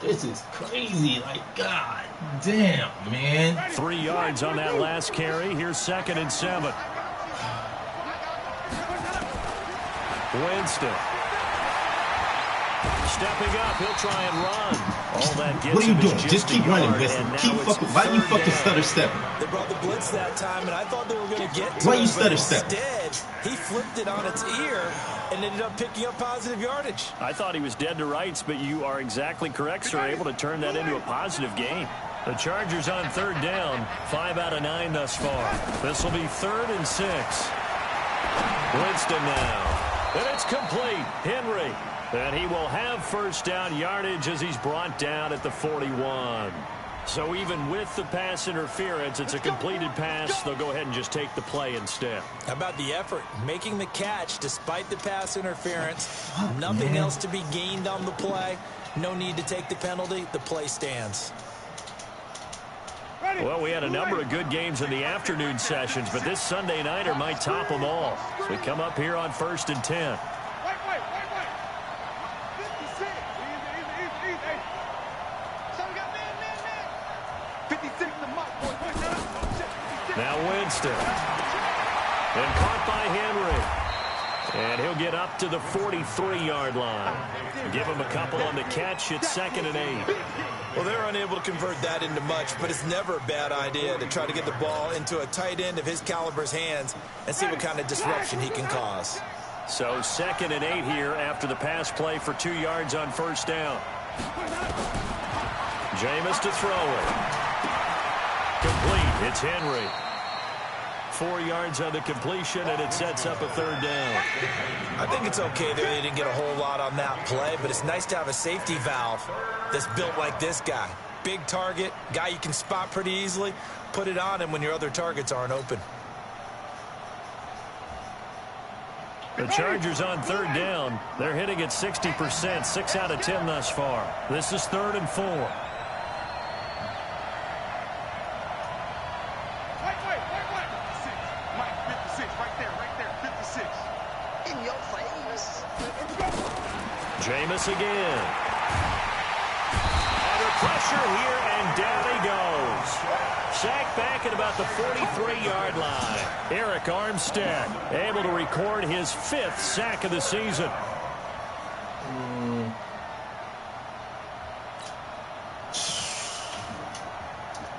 This is crazy. Like, God damn, man. 3 yards on that last carry. Here's 2nd and 7. Winston. Stepping up, he'll try and run. All that gets what are you doing? just Just keep running, Winston. Keep fucking. Why you fucking stutter stepping? They brought the blitz that time, and I thought they were going to get to Why it, you stutter stepping? Instead, he flipped it on its ear and ended up picking up positive yardage. I thought he was dead to rights, but you are exactly correct, sir. Able to turn that into a positive gain. The Chargers on 3rd down. 5 out of 9 thus far. This will be 3rd and 6. Winston now. And it's complete. Henry. And he will have first down yardage as he's brought down at the 41. So even with the pass interference, it's a completed pass. They'll go ahead and just take the play instead. How about the effort? Making the catch despite the pass interference. Nothing else to be gained on the play. No need to take the penalty. The play stands. Well, we had a number of good games in the afternoon sessions, but this Sunday nighter might top them all. So we come up here on 1st and 10. Now Winston. And caught by Henry. And he'll get up to the 43-yard line. Give him a couple on the catch. It's 2nd and 8. Well, they're unable to convert that into much, but it's never a bad idea to try to get the ball into a tight end of his caliber's hands and see what kind of disruption he can cause. So 2nd and 8 here after the pass play for 2 yards on 1st down. Jameis to throw it. Complete. It's Henry. 4 yards on the completion, and it sets up a 3rd down. I think it's okay that they didn't get a whole lot on that play, but it's nice to have a safety valve that's built like this guy. Big target, guy you can spot pretty easily. Put it on him when your other targets aren't open. The Chargers on 3rd down. They're hitting at 60%, 6 out of 10 thus far. This is 3rd and 4. Jameis again. Under pressure here, and down he goes. Sacked back at about the 43-yard line. Eric Armstead able to record his 5th sack of the season.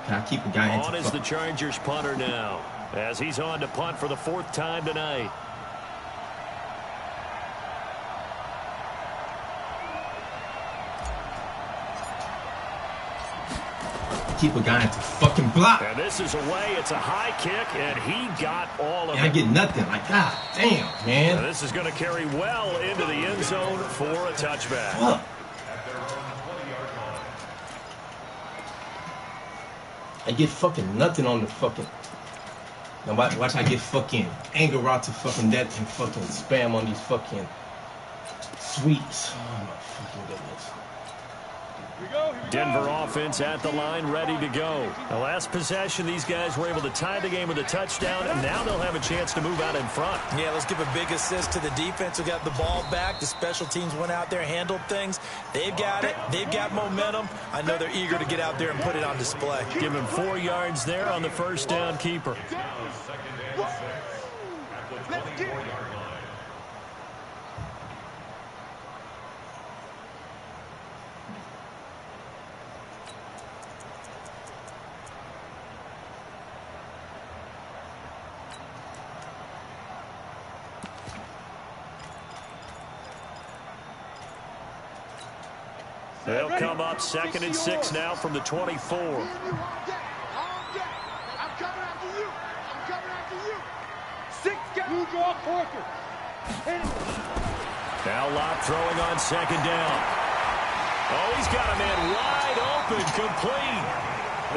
Can I keep a guy on is the Chargers punter now, as he's on to punt for the 4th time tonight. Keep a guy to fucking block. And this is away. It's a high kick, and he got all of it. I get nothing. Like, god damn, man. Now this is going to carry well into the end zone for a touchback. Fuck. I get fucking nothing on the fucking. Now watch I get fucking anger out to fucking that and fucking spam on these fucking sweeps. Oh my fucking goodness. Denver offense at the line, ready to go. The last possession, these guys were able to tie the game with a touchdown, and now they'll have a chance to move out in front. Yeah, let's give a big assist to the defense who got the ball back. The special teams went out there, handled things. They've got it. They've got momentum. I know they're eager to get out there and put it on display. Give him 4 yards there on the 1st down keeper. They'll come up 2nd and 6 now from the 24. I'm coming after you. I'm coming after you. 6 guys. You draw quicker. Now Lott throwing on 2nd down. Oh, he's got a man wide open, complete.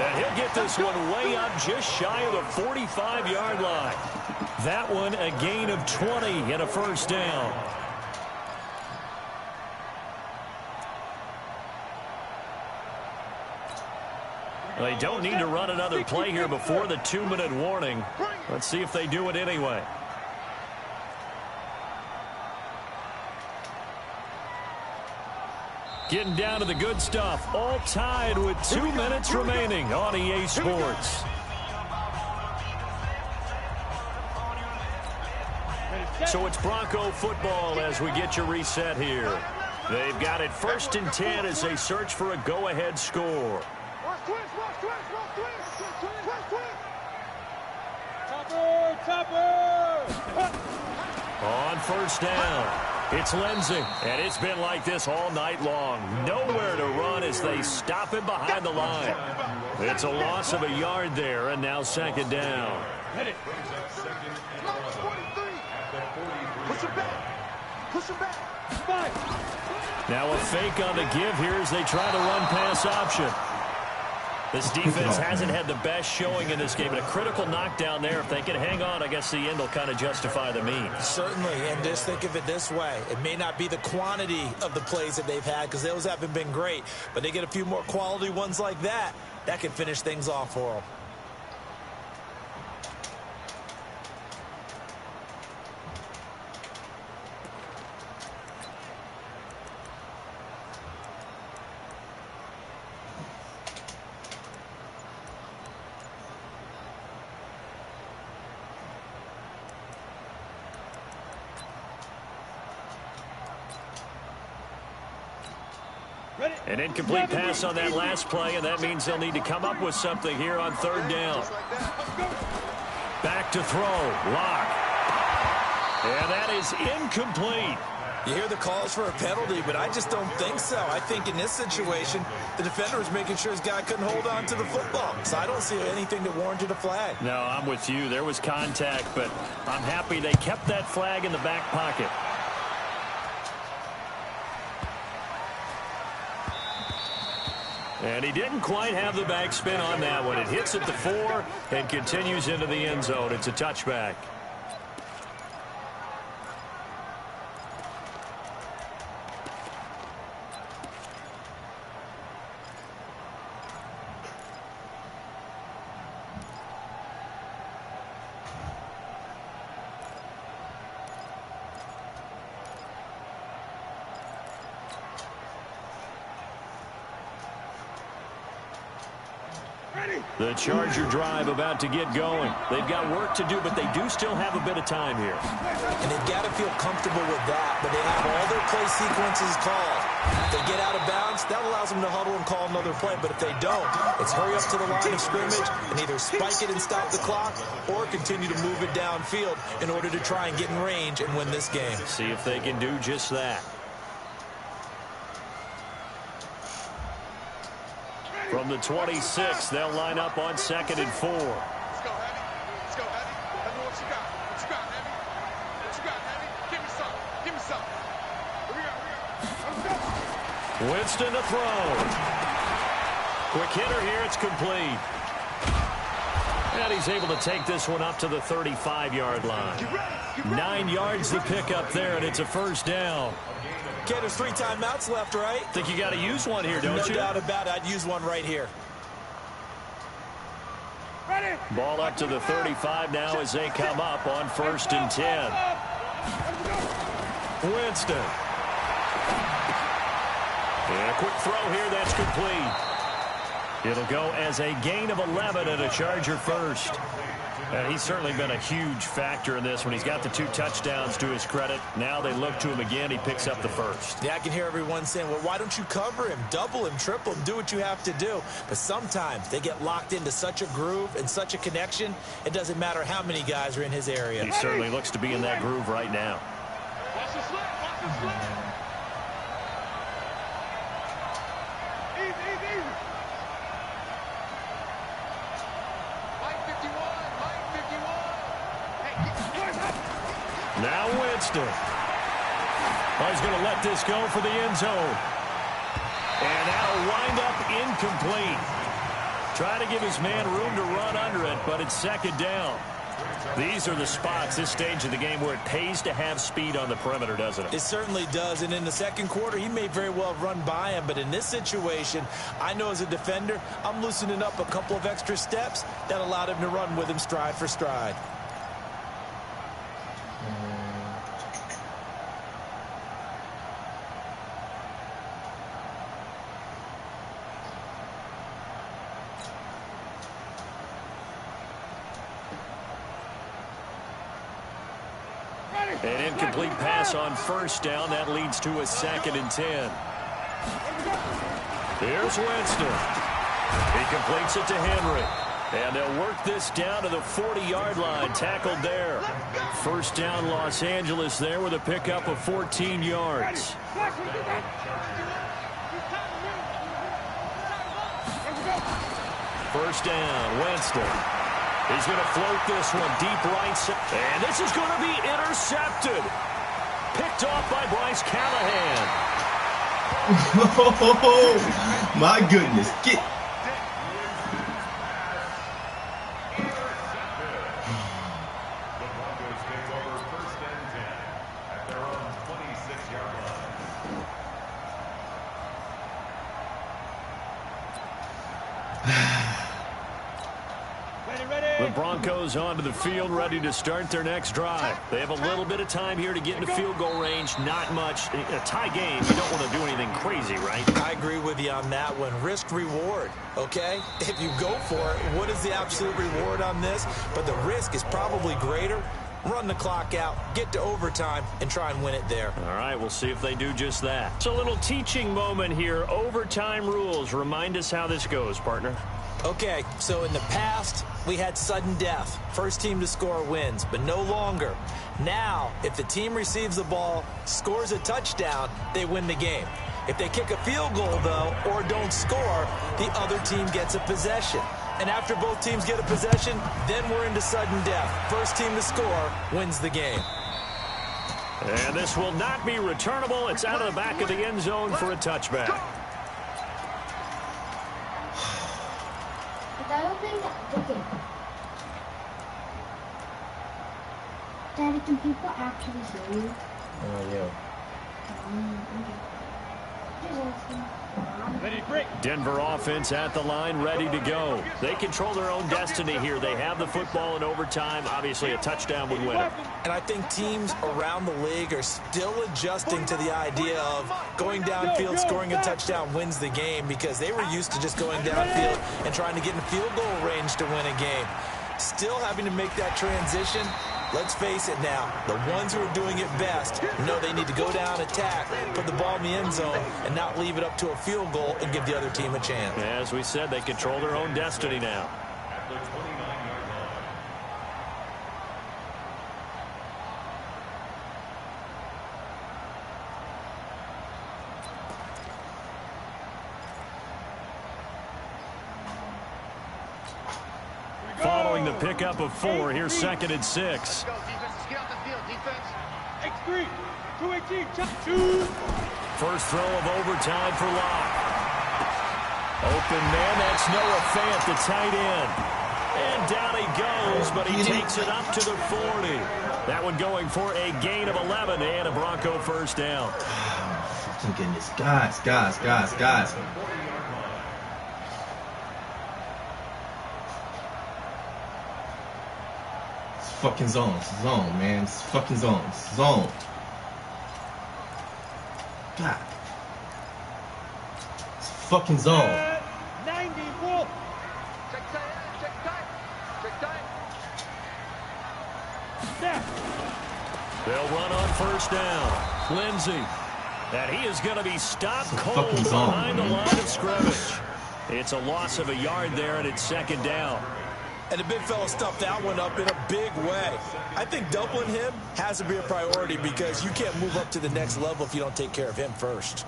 And he'll get this one way up just shy of the 45-yard line. That one a gain of 20 and a 1st down. They don't need to run another play here before the 2-minute warning. Let's see if they do it anyway. Getting down to the good stuff. All tied with 2 minutes remaining on EA Sports. So it's Bronco football as we get your reset here. They've got it 1st and 10 as they search for a go-ahead score. On 1st down, it's Lindsey, and it's been like this all night long. Nowhere to run as they stop him behind the line. It's a loss of a yard there, and now 2nd down. Push him back. Now a fake on the give here as they try to run pass option. This defense hasn't had the best showing in this game, but a critical knockdown there. If they can hang on, I guess the end will kind of justify the means. Certainly, and just think of it this way. It may not be the quantity of the plays that they've had because those haven't been great, but they get a few more quality ones like that. That can finish things off for them. An incomplete pass on that last play, and that means they'll need to come up with something here on third down. Back to throw. Lock. And that is incomplete. You hear the calls for a penalty, but I just don't think so. I think in this situation, the defender was making sure his guy couldn't hold on to the football. So I don't see anything that warranted a flag. No, I'm with you. There was contact, but I'm happy they kept that flag in the back pocket. And he didn't quite have the backspin on that one. It hits at the 4 and continues into the end zone. It's a touchback. The Charger drive about to get going. They've got work to do, but they do still have a bit of time here. And they've got to feel comfortable with that, but they have all their play sequences called. If they get out of bounds, that allows them to huddle and call another play, but if they don't, it's hurry up to the line of scrimmage and either spike it and stop the clock or continue to move it downfield in order to try and get in range and win this game. See if they can do just that. From the 26, they'll line up on 2nd and 4. Let's go, Heavy. Let's go, Heavy. Let me know what you got. What you got, Heavy? What you got, Heavy? Give me some. Give me some. Here we go. Let's go. Winston to throw. Quick hitter here. It's complete. And he's able to take this one up to the 35-yard line. 9 yards to pick up there, and it's a first down. Okay, there's 3 timeouts left, right? Think you got to use one here, don't you? No doubt about it. I'd use one right here. Ready? Ball up to the 35 now as they come up on 1st and 10. Winston. And a quick throw here. That's complete. It'll go as a gain of 11 and a Charger first. And he's certainly been a huge factor in this when he's got the 2 touchdowns to his credit. Now they look to him again. He picks up the first. Yeah, I can hear everyone saying, well, why don't you cover him, double him, triple him, do what you have to do. But sometimes they get locked into such a groove and such a connection, it doesn't matter how many guys are in his area. He certainly looks to be in that groove right now. Watch the slip. Watch the slip. Easy, easy, easy. Line 51. Line 51. Hey, Now Winston. Oh, he's going to let this go for the end zone. And that'll wind up incomplete. Trying to give his man room to run under it, but it's 2nd down. These are the spots, this stage of the game, where it pays to have speed on the perimeter, doesn't it? It certainly does, and in the 2nd quarter, he may very well have run by him, but in this situation, I know as a defender, I'm loosening up a couple of extra steps that allowed him to run with him stride for stride. An incomplete pass on 1st down. That leads to a 2nd and 10. Here's Winston. He completes it to Henry. And they'll work this down to the 40-yard line. Tackled there. 1st down Los Angeles there with a pickup of 14 yards. First down, Winston. He's going to float this one deep right side. And this is going to be intercepted. Picked off by Bryce Callahan. Oh, my goodness. The Broncos onto the field, ready to start their next drive. They have a little bit of time here to get into field goal range. Not much. A tie game, you don't want to do anything crazy, right? I agree with you on that one. Risk reward, okay? If you go for it, what is the absolute reward on this? But the risk is probably greater. Run the clock out, get to overtime, and try and win it there. All right, we'll see if they do just that. It's a little teaching moment here. Overtime rules. Remind us how this goes, partner. Okay, so in the past, we had sudden death. First team to score wins, but no longer. Now, if the team receives the ball, scores a touchdown, they win the game. If they kick a field goal, though, or don't score, the other team gets a possession. And after both teams get a possession, then we're into sudden death. First team to score wins the game. And this will not be returnable. It's out of the back of the end zone for a touchback. Daddy, can people actually hear you? Yeah. Denver offense at the line, ready to go. They control their own destiny here. They have the football in overtime. Obviously, a touchdown would win it. And I think teams around the league are still adjusting to the idea of going downfield, scoring a touchdown wins the game, because they were used to just going downfield and trying to get in field goal range to win a game. Still having to make that transition. Let's face it now, the ones who are doing it best know they need to go down, attack, put the ball in the end zone, and not leave it up to a field goal and give the other team a chance. As we said, they control their own destiny now. At the 29-yard line. Following the pickup of 4, here's 2nd and 6. Let's go, defense. Let's get off the field, defense. X3, 218, 2. First throw of overtime for Locke. Open man, that's Noah Fant, the tight end. And down he goes, but he takes it up to the 40. That one going for a gain of 11 and a Bronco first down. Oh, fucking goodness. Guys. It's fucking zone, man. It's fucking zone. God. It's fucking zone. 90, Wolf. Check tight. Snap. They'll run on first down. Lindsey. And he is going to be stopped cold fucking zone, behind the man. line of scrimmage. It's a loss of a yard there, and it's 2nd down. And the big fella stuffed that one up in a big way. I think doubling him has to be a priority, because you can't move up to the next level if you don't take care of him first.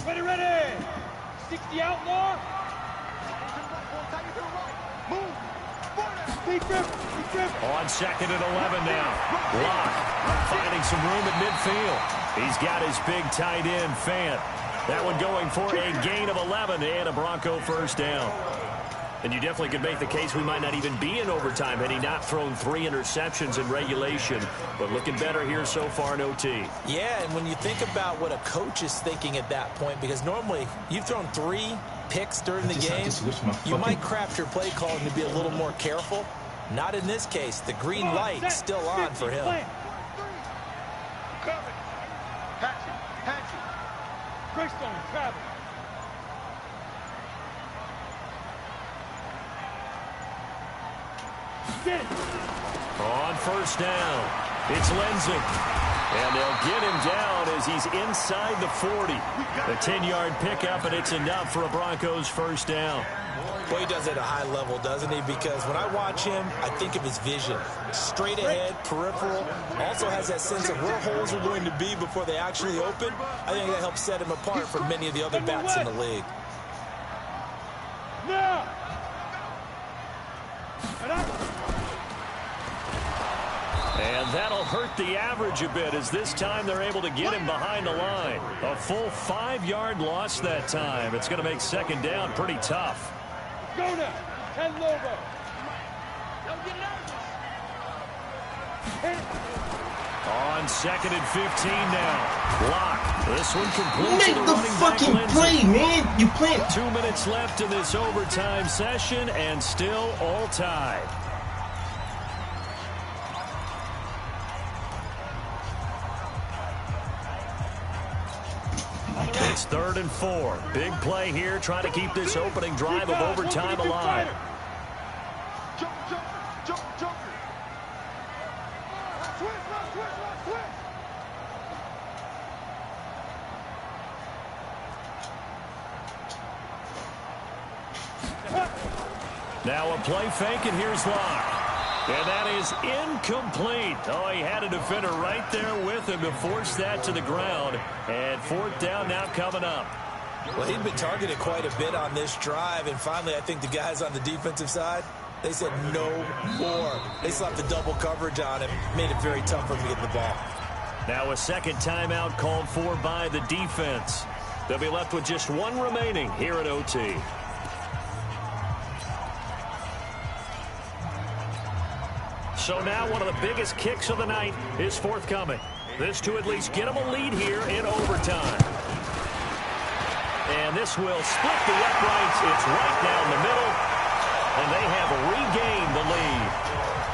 Ready. 60 outlaw. Move. Big grip. On 2nd and 11 now. Locke finding some room at midfield. He's got his big tight end, Fant. That one going for a gain of 11 and a Bronco first down. And you definitely could make the case we might not even be in overtime had he not thrown 3 interceptions in regulation. But looking better here so far in OT. Yeah, and when you think about what a coach is thinking at that point, because normally you've thrown 3 picks during the game, you might craft your play calling to be a little more careful. Not in this case. The green light's still on for him. Cover. Patch it. Greystone, travel. Sit. On first down, it's Lindsey. And they'll get him down as he's inside the 40. A 10-yard pickup, and it's enough for a Broncos first down. Well, he does it at a high level, doesn't he? Because when I watch him, I think of his vision. Straight ahead, peripheral. Also has that sense of where holes are going to be before they actually open. I think that helps set him apart from many of the other bats in the league. Now. And that'll hurt the average a bit, as this time they're able to get him behind the line. A full 5-yard loss that time. It's going to make 2nd down pretty tough. Go now. 10 Lobo. On 2nd and 15 now. Lock. This one completes Make the fucking play, man. You playing. 2 minutes left in this overtime session and still all tied. It's 3rd and 4. Big play here, trying to keep this opening drive of overtime alive. Now a play fake, and here's Locke. And that is incomplete. Oh, he had a defender right there with him to force that to the ground. And 4th down now coming up. Well, he'd been targeted quite a bit on this drive, and finally I think the guys on the defensive side, they said no more. They slapped the double coverage on him, made it very tough for him to get the ball. Now a second timeout called for by the defense. They'll be left with just one remaining here at OT. So now one of the biggest kicks of the night is forthcoming. This to at least get them a lead here in overtime. And this will split the uprights. It's right down the middle. And they have regained the lead.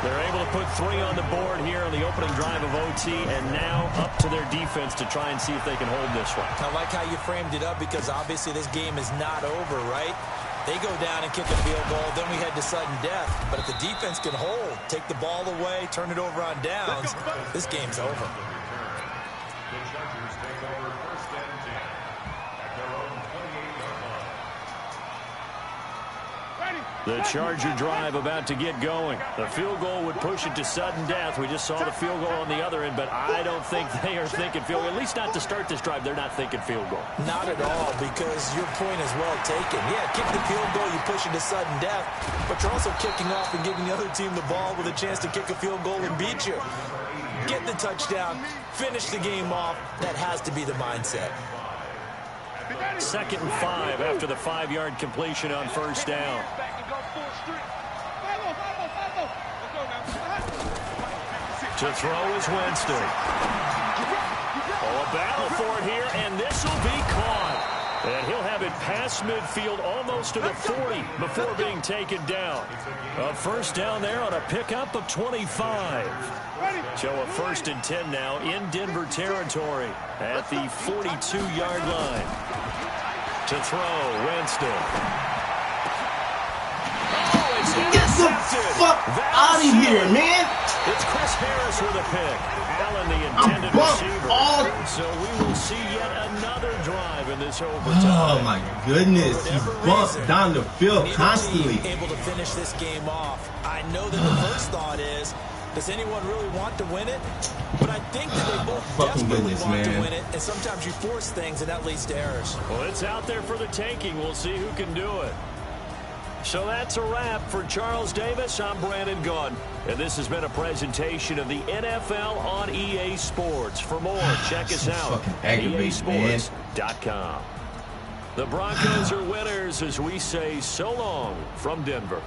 They're able to put 3 on the board here on the opening drive of OT. And now up to their defense to try and see if they can hold this one. I like how you framed it up because obviously this game is not over, right? They go down and kick a field goal, then we head to sudden death. But if the defense can hold, take the ball away, turn it over on downs, this game's over. The Chargers take over 1st and 10 at their own 28-yard line. The Charger drive about to get going. The field goal would push it to sudden death. We just saw the field goal on the other end, but I don't think they are thinking field goal. At least not to start this drive. They're not thinking field goal. Not at all, because your point is well taken. Yeah, kick the field goal, you push it to sudden death, but you're also kicking off and giving the other team the ball with a chance to kick a field goal and beat you. Get the touchdown, finish the game off. That has to be the mindset. 2nd and 5 after the 5-yard completion on 1st down. To throw is Winston. Oh, a battle for it here, and this will be caught. And he'll have it past midfield almost to the 40 before being taken down. A 1st down there on a pickup of 25. So a 1st and 10 now in Denver territory at the 42-yard line. To throw, Winston. Oh, it's intercepted. Get the fuck out of here, man. It's Chris Harris with a pick. Allen, the intended receiver. So we will see yet another drive in this overtime. Oh, my goodness. He's bumped down the field constantly. Able to finish this game off. I know that the first thought is, does anyone really want to win it? But I think that they both desperately want to win it, and sometimes you force things, and that leads to errors. Well, it's out there for the taking. We'll see who can do it. So that's a wrap for Charles Davis. I'm Brandon Gaudin, and this has been a presentation of the NFL on EA Sports. For more, check us out at EASports.com. The Broncos are winners as we say so long from Denver.